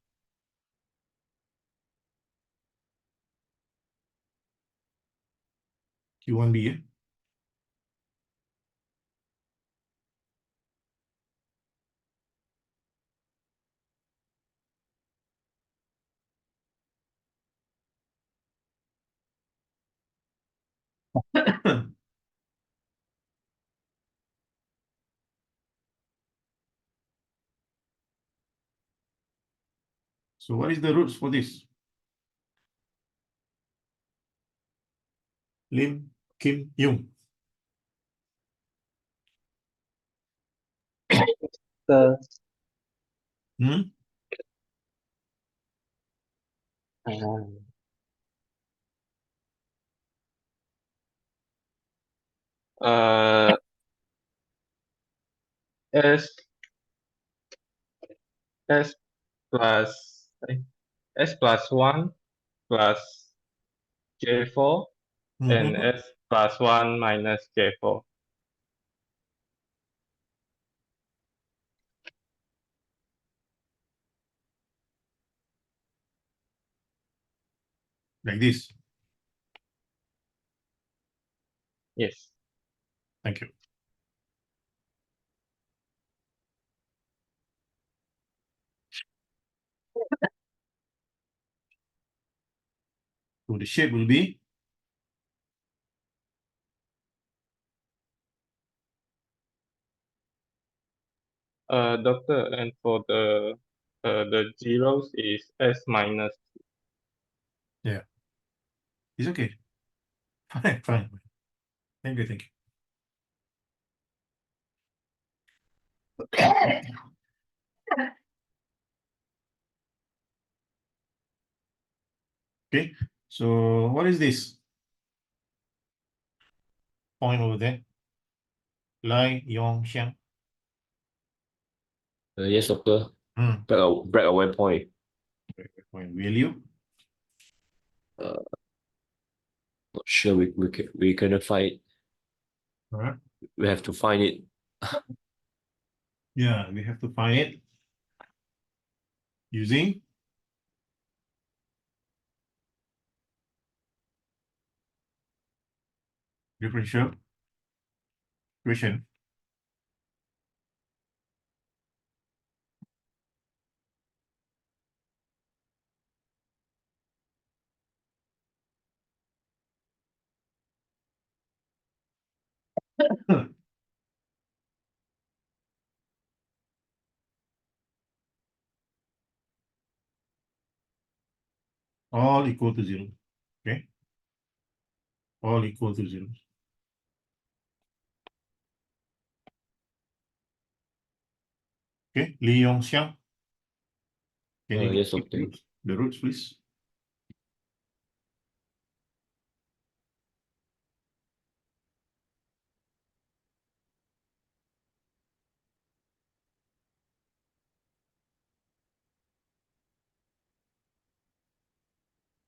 Q1B, yeah? So what is the roots for this? Lim Kim Yung. Hmm? Uh, S S plus S plus 1 plus J4 and S plus 1 minus J4. Like this. Yes. Thank you. So the shape will be Doctor, and for the zeros is S minus. yeah. It's okay. Fine, fine. Thank you, thank you. Okay, so what is this point over there? Lai Yong Xiang. Yes, doctor. Hmm. Breakaway point. Point value. Not sure we cannot find it. Alright. We have to find it. Yeah, we have to find it using differential equation. All equal to 0. Okay. All equal to 0. Okay, Lee Yong Xiang. Can you yes, give okay. the roots, please?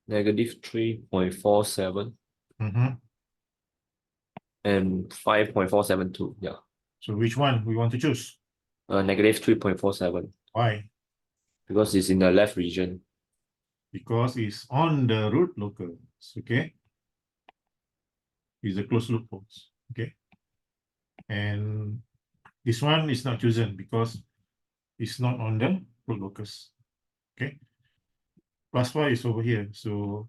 Negative 3.47 Mm-hmm. and 5.472. Yeah. So which one we want to choose? Negative 3.47 Why? because it's in the left region. Because it's on the root locus. Okay. It's a closed loop pulse. Okay. And this one is not chosen because it's not on the root locus. Okay. Plus y is over here. So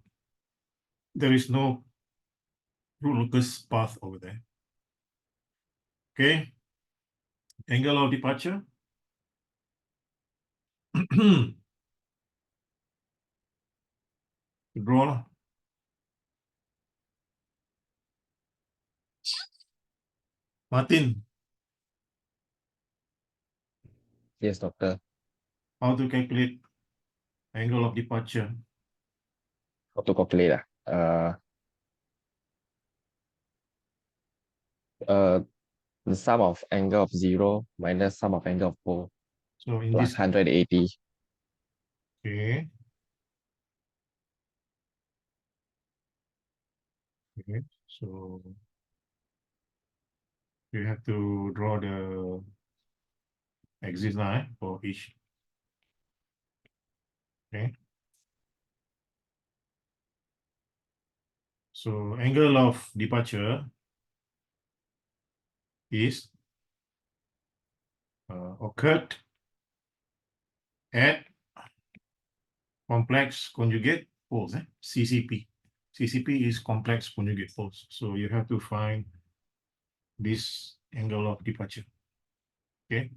there is no root locus path over there. Okay. Angle of departure. Draw lah. Martin, Yes, doctor. how to calculate angle of departure? How to calculate? The sum of angle of 0 minus sum of angle of 4 So in plus this, 180. okay. Okay, so you have to draw the axis line for each. Okay. So angle of departure is occurred at complex conjugate poles, CCP. CCP is complex conjugate poles. So you have to find this angle of departure. Okay.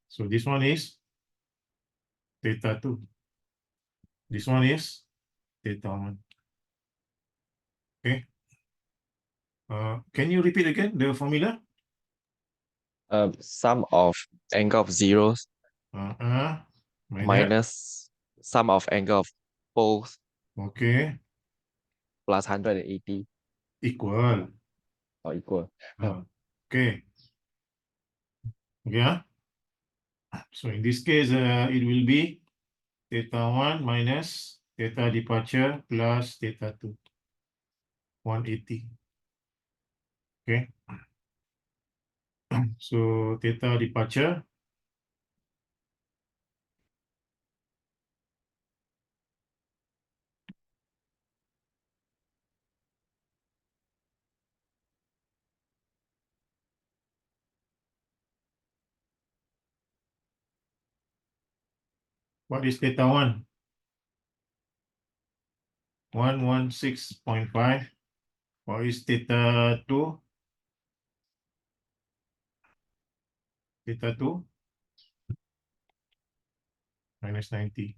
So this one is theta 2. This one is theta 1. Okay. Can you repeat again the formula? Sum of angle of zeros minus sum of angle of poles Okay. plus 180 Equal. or equal. Okay. Yeah. So in this case, it will be theta 1 minus theta departure plus theta 2. 180. Okay. So theta departure what is theta 1? 116.5. What is theta 2? Theta 2 minus 90.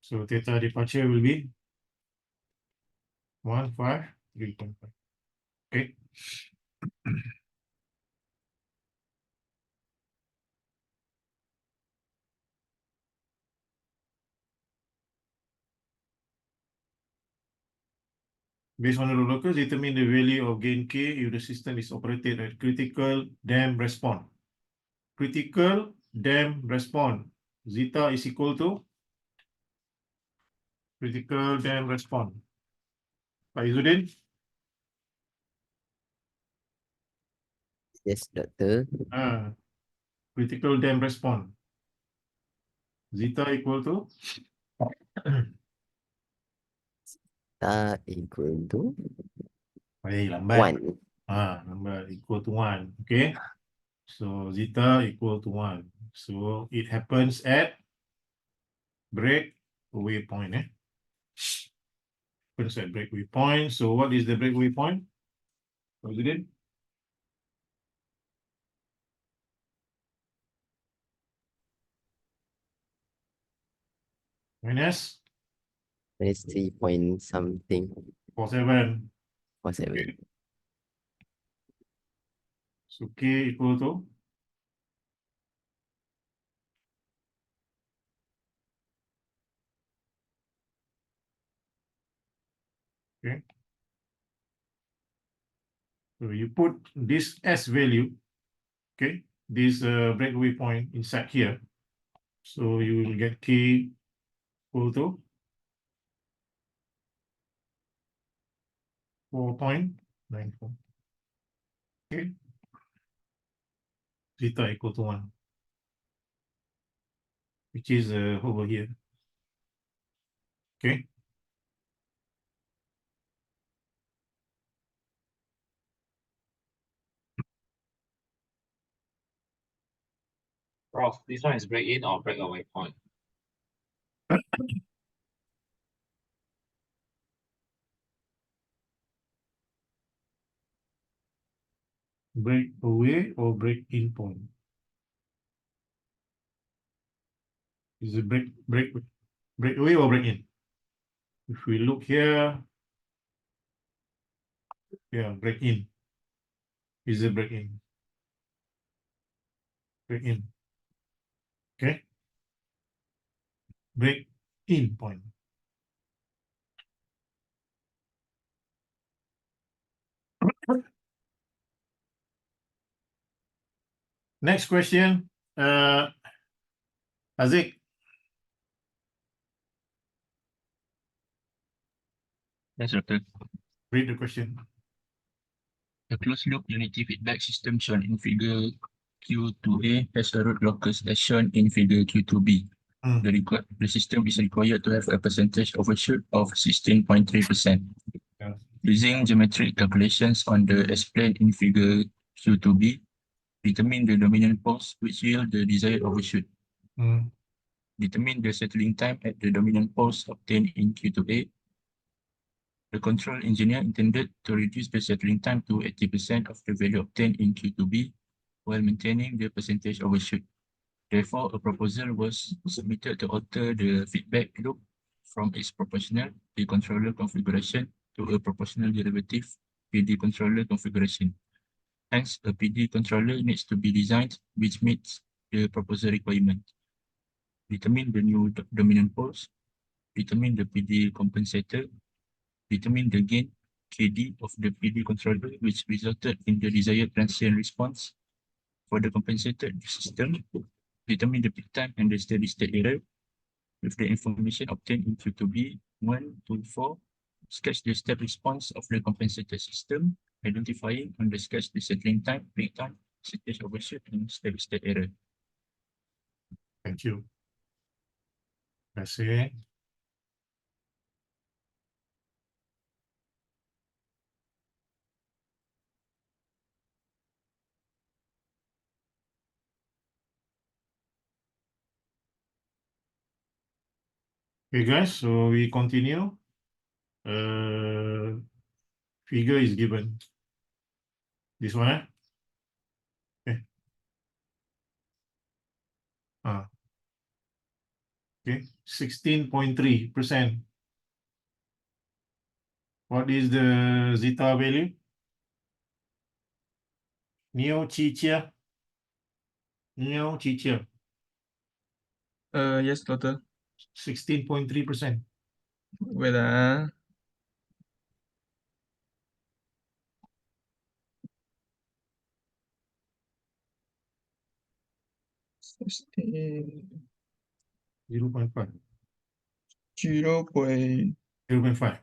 So theta departure will be 153.5. Okay. Based on the locus, determine the value of gain K if the system is operated at critical damp response. Critical damp response. Zeta is equal to critical damp response. Pak Izzuddin? Yes, doctor. Critical damp response. Zeta equal to? Equal to lambat. 1. Number equal to 1. Okay. So zeta equal to 1. So it happens at breakaway point. Happens at breakaway point. So what is the breakaway point? What is it? Minus 3 point something. 47. 47. Okay. So K equal to Okay. So you put this S value, okay, this breakaway point inside here. So you will get K equal to 4.94. Okay. Zeta equal to 1, which is over here. Okay. Prof, this one is break in or break away point? Break away or break in point? Is it break away or break in? If we look here, yeah, break in. Is it break in? Break in. Okay. Break in point. Next question, Azik. Yes, Doctor. Read the question. The closed-loop unity feedback system shown in figure Q2A has a root locus as shown in figure Q2B. The system is required to have a percentage overshoot of 16.3%. Yeah. Using geometric calculations on the explained in figure Q2B, determine the dominant poles which yield the desired overshoot. Determine the settling time at the dominant poles obtained in Q2A. The control engineer intended to reduce the settling time to 80% of the value obtained in Q2B while maintaining the percentage overshoot. Therefore, a proposal was submitted to alter the feedback loop from its proportional P controller configuration to a proportional derivative PD controller configuration. Hence, a PD controller needs to be designed which meets the proposal requirement. Determine the new dominant poles, determine the PD compensator, determine the gain KD of the PD controller which resulted in the desired transient response. For the compensated system, determine the peak time and the steady state error. With the information obtained in Q2B 1 to 4, sketch the step response of the compensated system, identifying on the sketch the settling time, peak time, percentage overshoot, and steady state error. Thank you. That's it. Okay, guys, so we continue. Figure is given. This one, eh? Okay. Okay, 16.3%. What is the zeta value? Neo Chi Chia. Neo Chi Chia. Yes, Doctor. 16.3%. Wait, 0.5. 0.5. 0.5.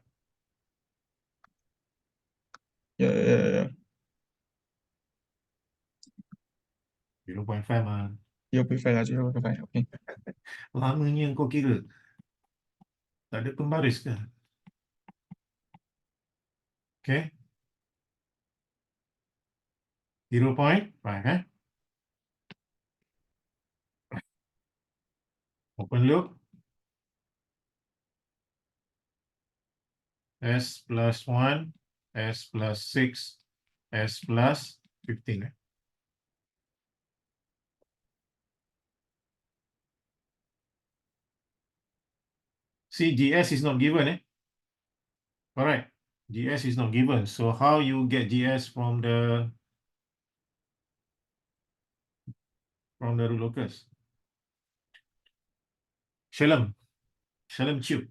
Yeah. 0.5 mah. 0.5 lah, 0.5. Okay. Lamanya kau kira. Tak ada pembaris ke? Okay. 0.5, eh? Open loop. S plus 1, S plus 6, S plus 15. Eh? See, GS is not given, eh? Correct. GS is not given. So how you get GS from the root locus? Shalom tube.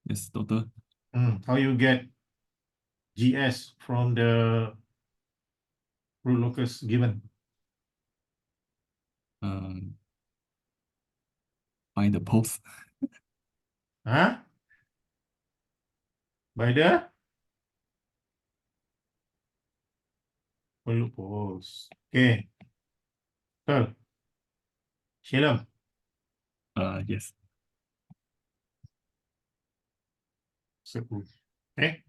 Yes, doctor. How you get GS from the root locus given? Find the post. Huh? By the post. Okay. So, Shalom. Yes. So, okay.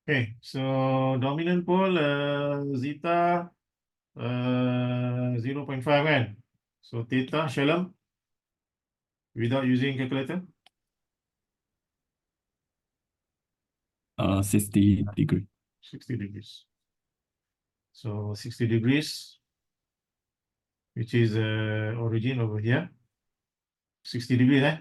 Okay, so dominant pole zeta 0.5 kan. So theta Shalom without using calculator 60 degree. 60 degrees. So 60 degrees, which is origin over here. 60 degrees, eh?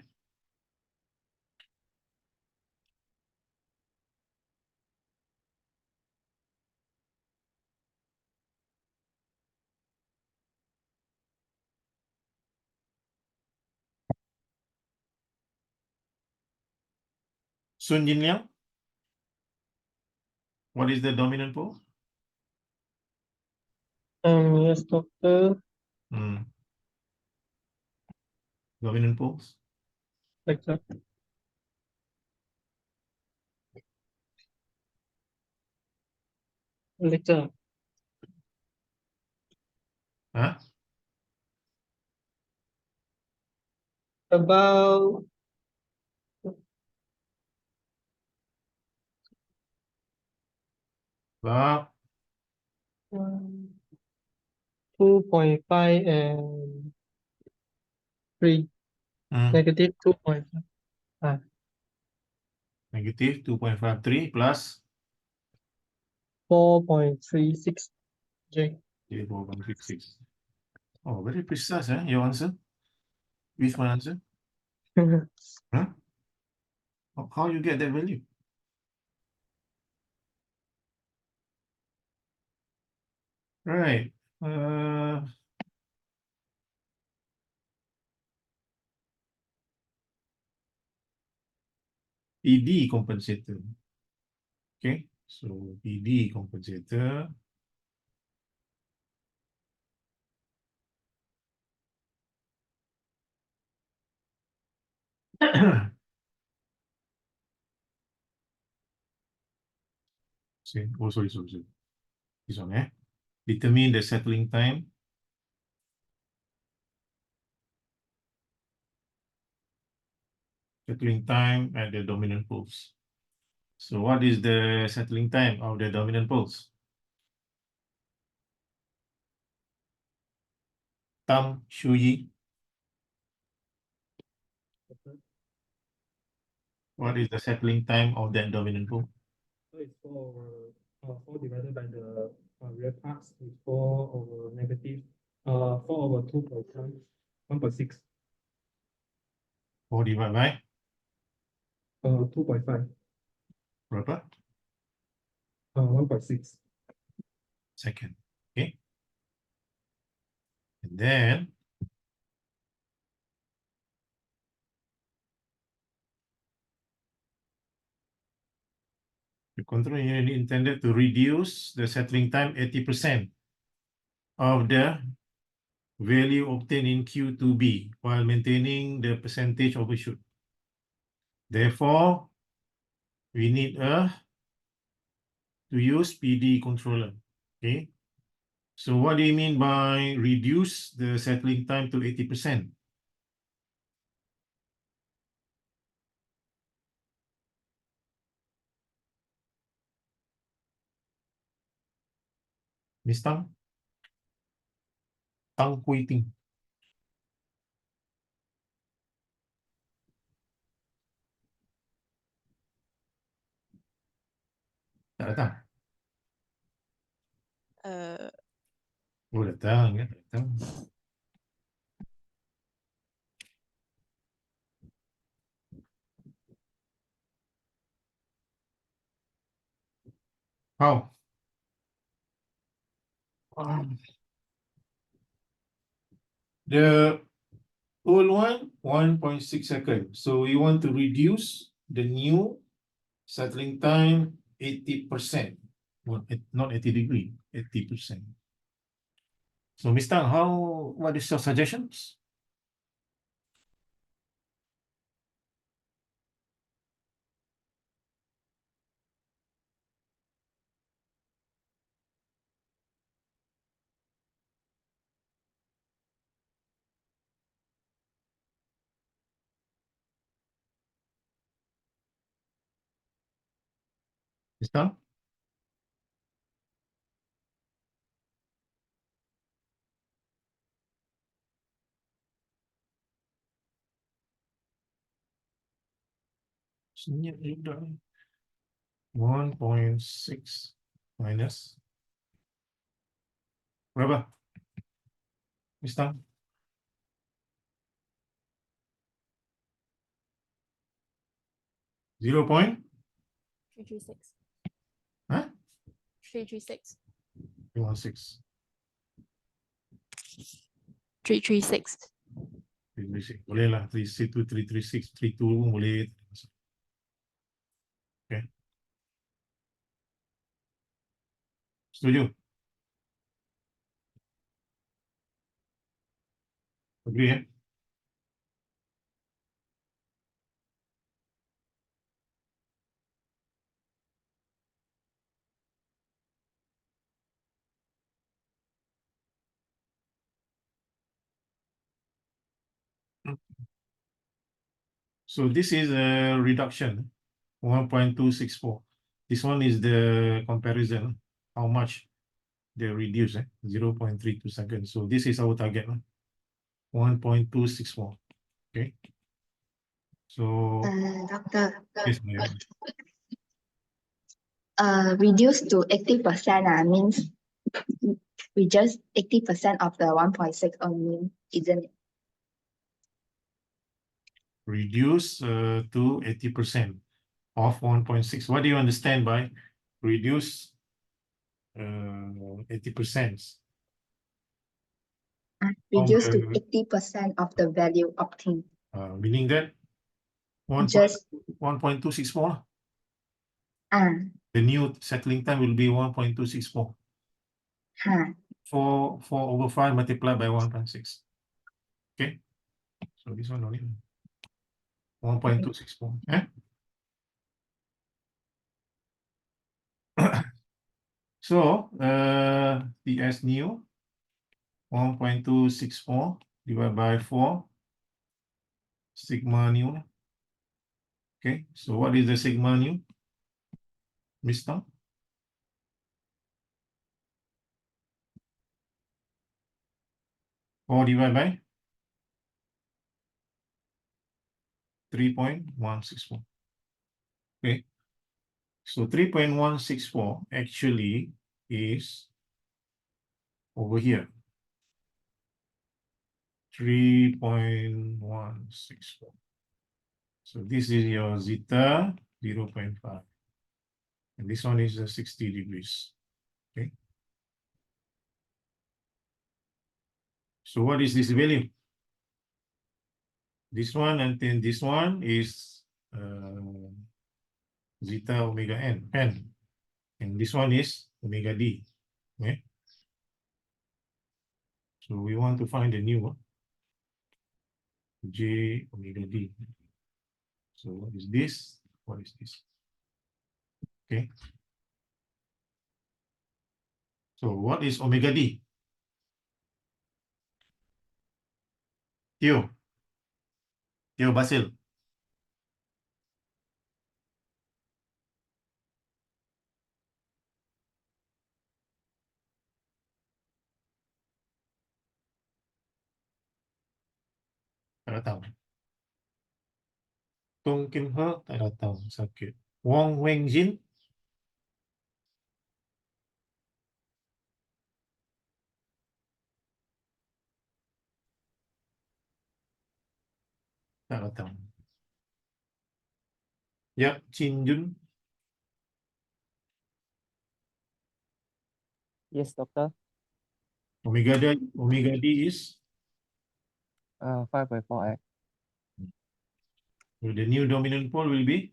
Sun Jin Liang, what is the dominant pole? Yes, doctor. Dominant poles. Lecture. Lecture. Huh? About About 2.5 and 3. Negative 2.5. Negative 2.53 plus 4.36 J. 4.36. Oh, very precise, eh? Your answer? With my answer? Huh? How you get that value? Right. PD compensator. Okay, so PD compensator. Sorry. This one, eh? Determine the settling time. Settling time at the dominant poles. So what is the settling time of the dominant poles? Tam Shuyi. What is the settling time of that dominant pole? So it's 4 divided by the real parts is 4 over negative 4 over 2.1 1.6 4 divided by 2.5 berapa? 1.6 Second. Okay. And then the control unit intended to reduce the settling time 80% of the value obtained in Q2B while maintaining the percentage overshoot. Therefore, we need to use PD controller. Okay. So what do you mean by reduce the settling time to 80%? Miss Tang? Tang Hui Ting. Tak datang? Oh, datang. Ya, datang. How? The old one, 1.6 seconds. So we want to reduce the new settling time 80%. Well, not 80 degree, 80%. So Ms. Tang, what is your suggestions? Ms. Tang? Senyap juga. 1.6 minus berapa? Ms. Tang? 336. Huh? 336. 316. 336. 336. Boleh lah. 362, 336, 32 pun boleh. Okay. Setuju? Agree, ya? So this is a reduction, 1.264. This one is the comparison, how much they reduce, 0.32 seconds. So this is our target, 1.264. Okay. So Doctor, yes, ma'am. reduce to 80% means we just 80% of the 1.6 only, isn't it? Reduce to 80% of 1.6. What do you understand by reduce 80%? Reduce to 80% of the value obtained. Meaning that Just 1.264. The new settling time will be 1.264. 4 over 5 multiplied by 1.6. Okay. So this one only 1.264. So TS new 1.264 divided by 4 sigma new. Okay, so what is the sigma new, Mr.? Or divided by 3.164. Okay, so 3.164 actually is over here. 3.164. So this is your zeta 0.5. And this one is 60 degrees. Okay. So what is this value? This one and then this one is zeta omega n, and this one is omega d. Okay. So we want to find a new one, j omega d. So what is this? What is this? Okay. So what is omega d? Theo Basil. Tak tahu. Tung Kim Ho tak tahu, sakit. Wong Weng Jin. Tak tahu. Yap Chin Jun. Yes, doctor. Omega D is 5.4x. So the new dominant pole will be?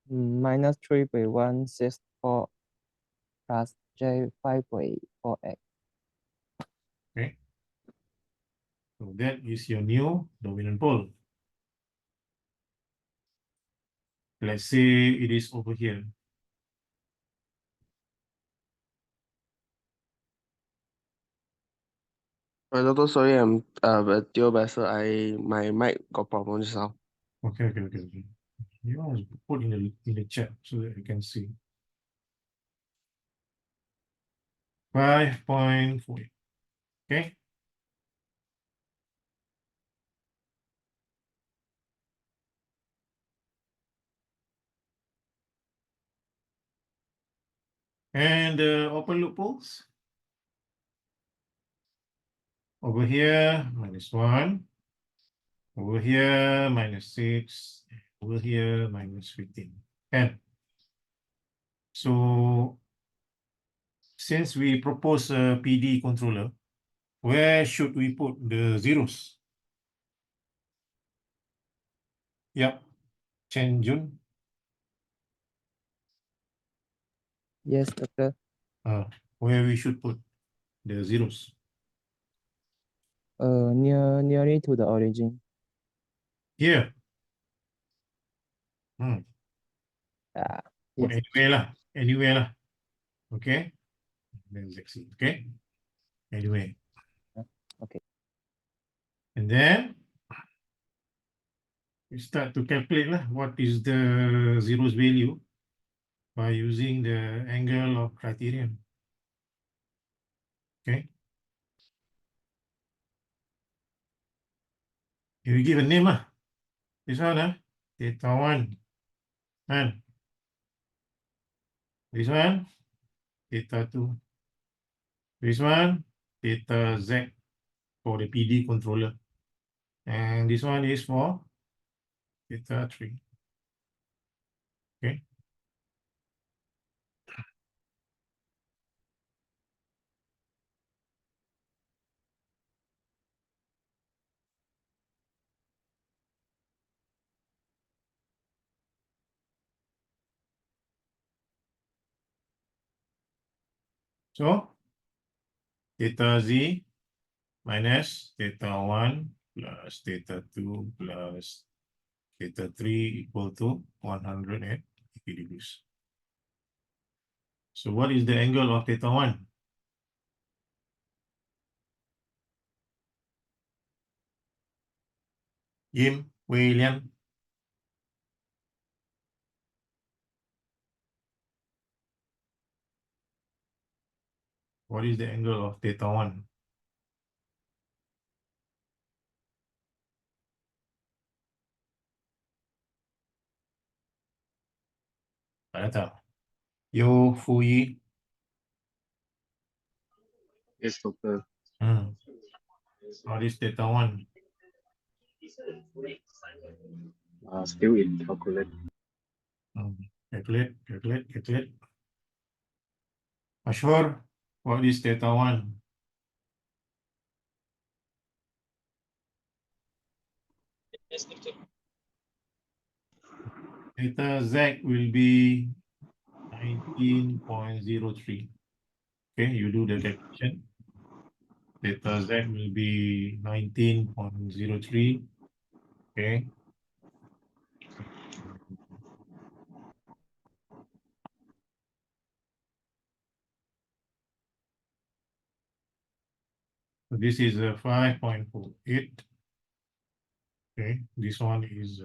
Minus 3.164 plus J 5.4x. Okay. So that is your new dominant pole. Let's say it is over here. Doctor, sorry, I'm Theo Besser. My mic got problem just now. Okay. You want to put in the chat so that you can see. 5.4. Okay. And the open loop poles? Over here, -1. Over here, -6. Over here, -15. And so, since we propose a PD controller, where should we put the zeros? Yep. Chen Jun. Yes, doctor. Where we should put the zeros? Nearly to the origin. Here. Put Yes. anywhere lah. Okay. Then let's see. Okay. Anyway. Okay. And then we start to calculate lah what is the zeros value by using the angle of criterion. Okay. We give a name lah. This one theta 1. And this one theta 2. This one theta Z for the PD controller. And this one is for theta 3. Okay. So theta Z minus theta 1 plus theta 2 plus theta 3 equal to 180 degrees. So what is the angle of theta 1? Yim, Wei Lian. What is the angle of theta 1? Tak tahu. Yo, Fu Yi. Yes, doctor. What is theta 1? Still in calculate. Calculate. Ashur, what is theta 1? Yes, doctor. Theta Z will be 19.03. Okay, you do the calculation. Theta Z will be 19.03. Okay. So this is 5.48. Okay, this one is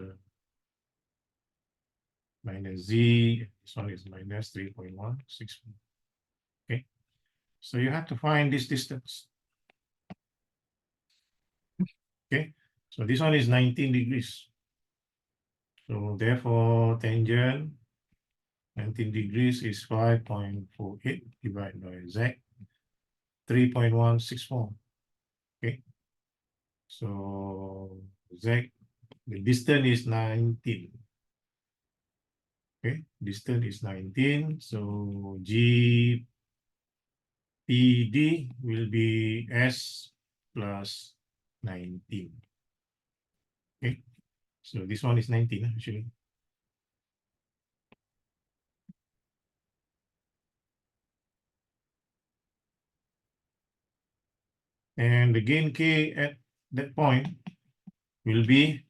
minus Z. This one is minus 3.161. Okay, so you have to find this distance. Okay, so this one is 19 degrees. So therefore, tangent 19 degrees is 5.48 divided by Z, 3.164. Okay, so Z, the distance is 19. Okay, distance is 19. So GPD will be S plus 19. Okay, so this one is 19 actually. And the gain K at that point will be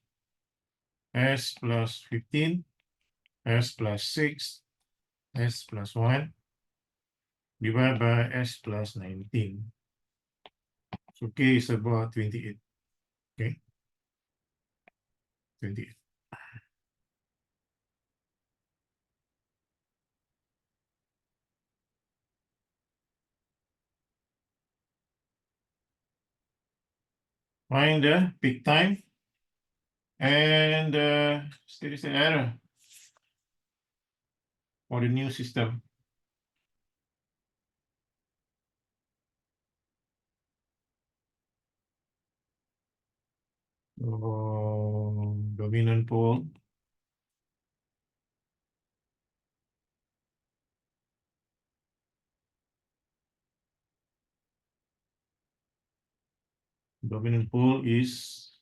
S plus 15, S plus 6, S plus 1 divided by S plus 19. So K is about 28. Okay, 28. Find the peak time and steady state error for the new system. So, dominant pole. Dominant pole is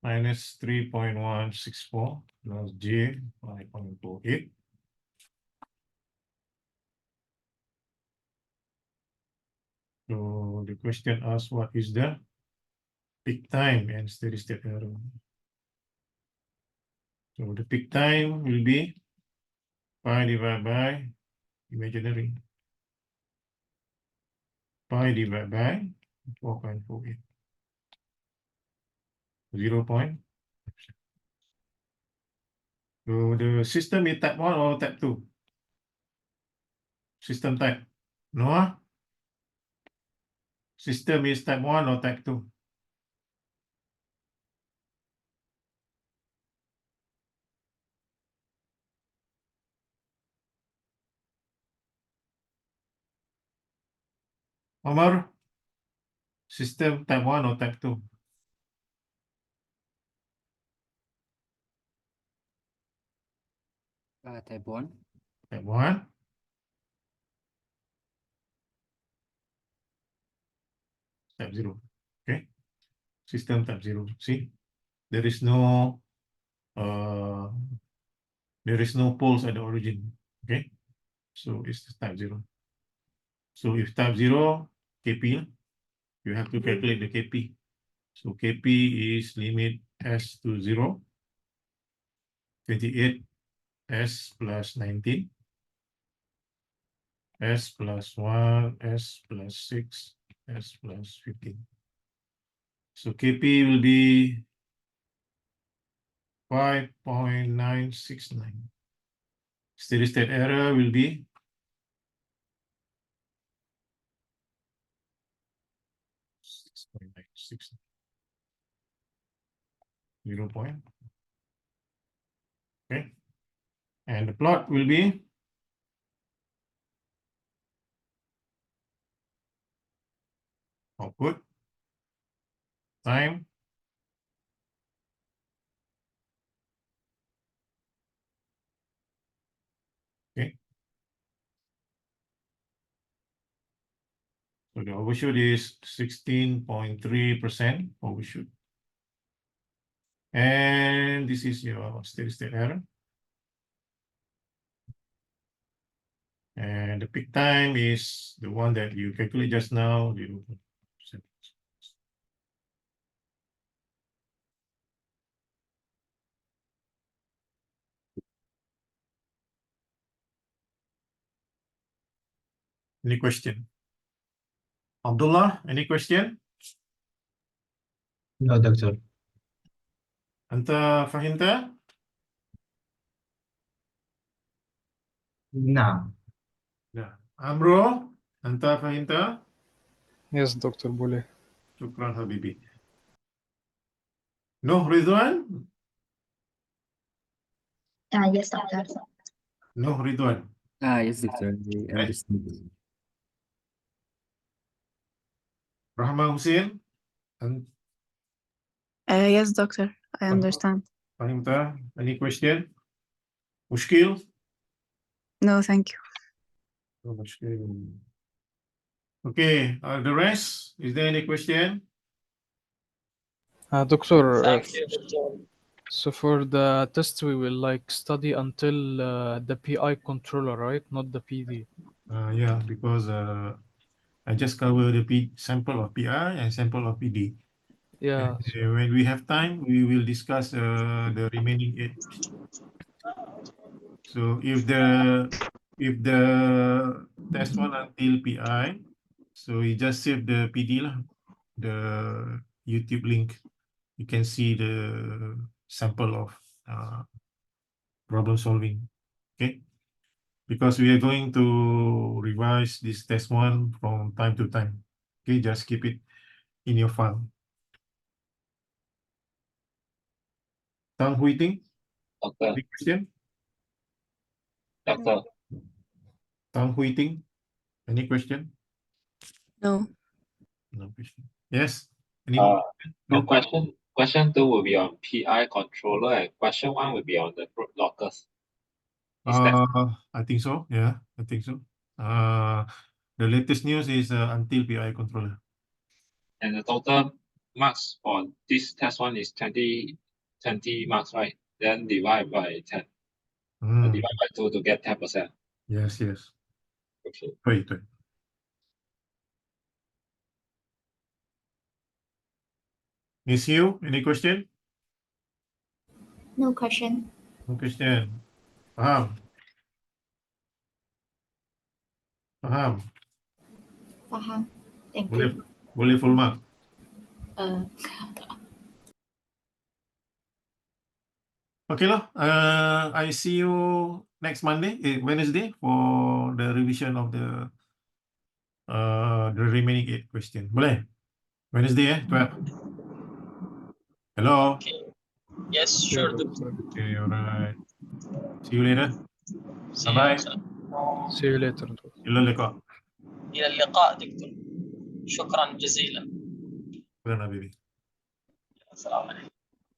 minus 3.164 plus J 5.48. So the question asks what is the peak time and steady state error. So the peak time will be pi divided by imaginary. Pi divided by 4.48. 0. So the system is type 1 or type 2? System type. No? System is type 1 or type 2? Omar? System type 1 or type 2? Type 1. Type 1. Type 0. Okay. System type 0. See? There is no poles at the origin. Okay. So it's type 0. So if type 0, KP, you have to calculate the KP. So KP is limit S to 0, 28 S plus 19, S plus 1, S plus 6, S plus 15. So KP will be 5.969. Steady state error will be 6.969. 0. Okay. And the plot will be output, time, okay. So the overshoot is 16.3% overshoot. And this is your steady state error. And the peak time is the one that you calculate just now. Any question? Abdullah, any question? No, doctor. Anta fahimta? Nah. Nah. Amro, anta fahimta? Yes, Dr. Boleh. Shukran Habibi. No, Ridwan? Yes, doctor. No, Ridwan. Yes, doctor. I Right. understand. Rahma Hussein? Yes, doctor. I understand. Fahimta, any question? Mushkil? No, thank you. No mushkil. Okay, the rest, is there any question? Doctor, Thank you, Doctor. so for the test, we will like study until the PI controller, right? Not the PD. Yeah, because I just cover the sample of PI and sample of PD. Yeah. And when we have time, we will discuss the remaining 8. So if the test one until PI, so you just save the PD lah, the YouTube link. You can see the sample of problem solving. Okay, because we are going to revise this test one from time to time. Okay, just keep it in your file. Tang Hui Ting, Doctor. any question? Doctor. Tang Hui Ting, any question? No. No question. Yes. Any No question. Question 2 will be on PI controller, and question 1 will be on the root lockers. I think so. Yeah, I think so. The latest news is until PI controller. And the total marks for this test one is 20 marks, right? Then divide by 10. Divide by 2 to get 10%. Yes, yes. Okay. 对。Miss Hugh, any question? No question. No question. Faham? Faham? Faham. Thank Boleh, you. boleh full mark. Okay lah. I see you next Monday, Wednesday, for the revision of the remaining 8 question. Boleh? Wednesday, 12. Hello. Okay. Yes, sure, Doctor. Okay, alright. See you later. See you Bye-bye. later. See you later. إلى اللقاء. إلى اللقاء دكتور. شكرا جزيلا. شكرا حبيبي. السلام عليكم.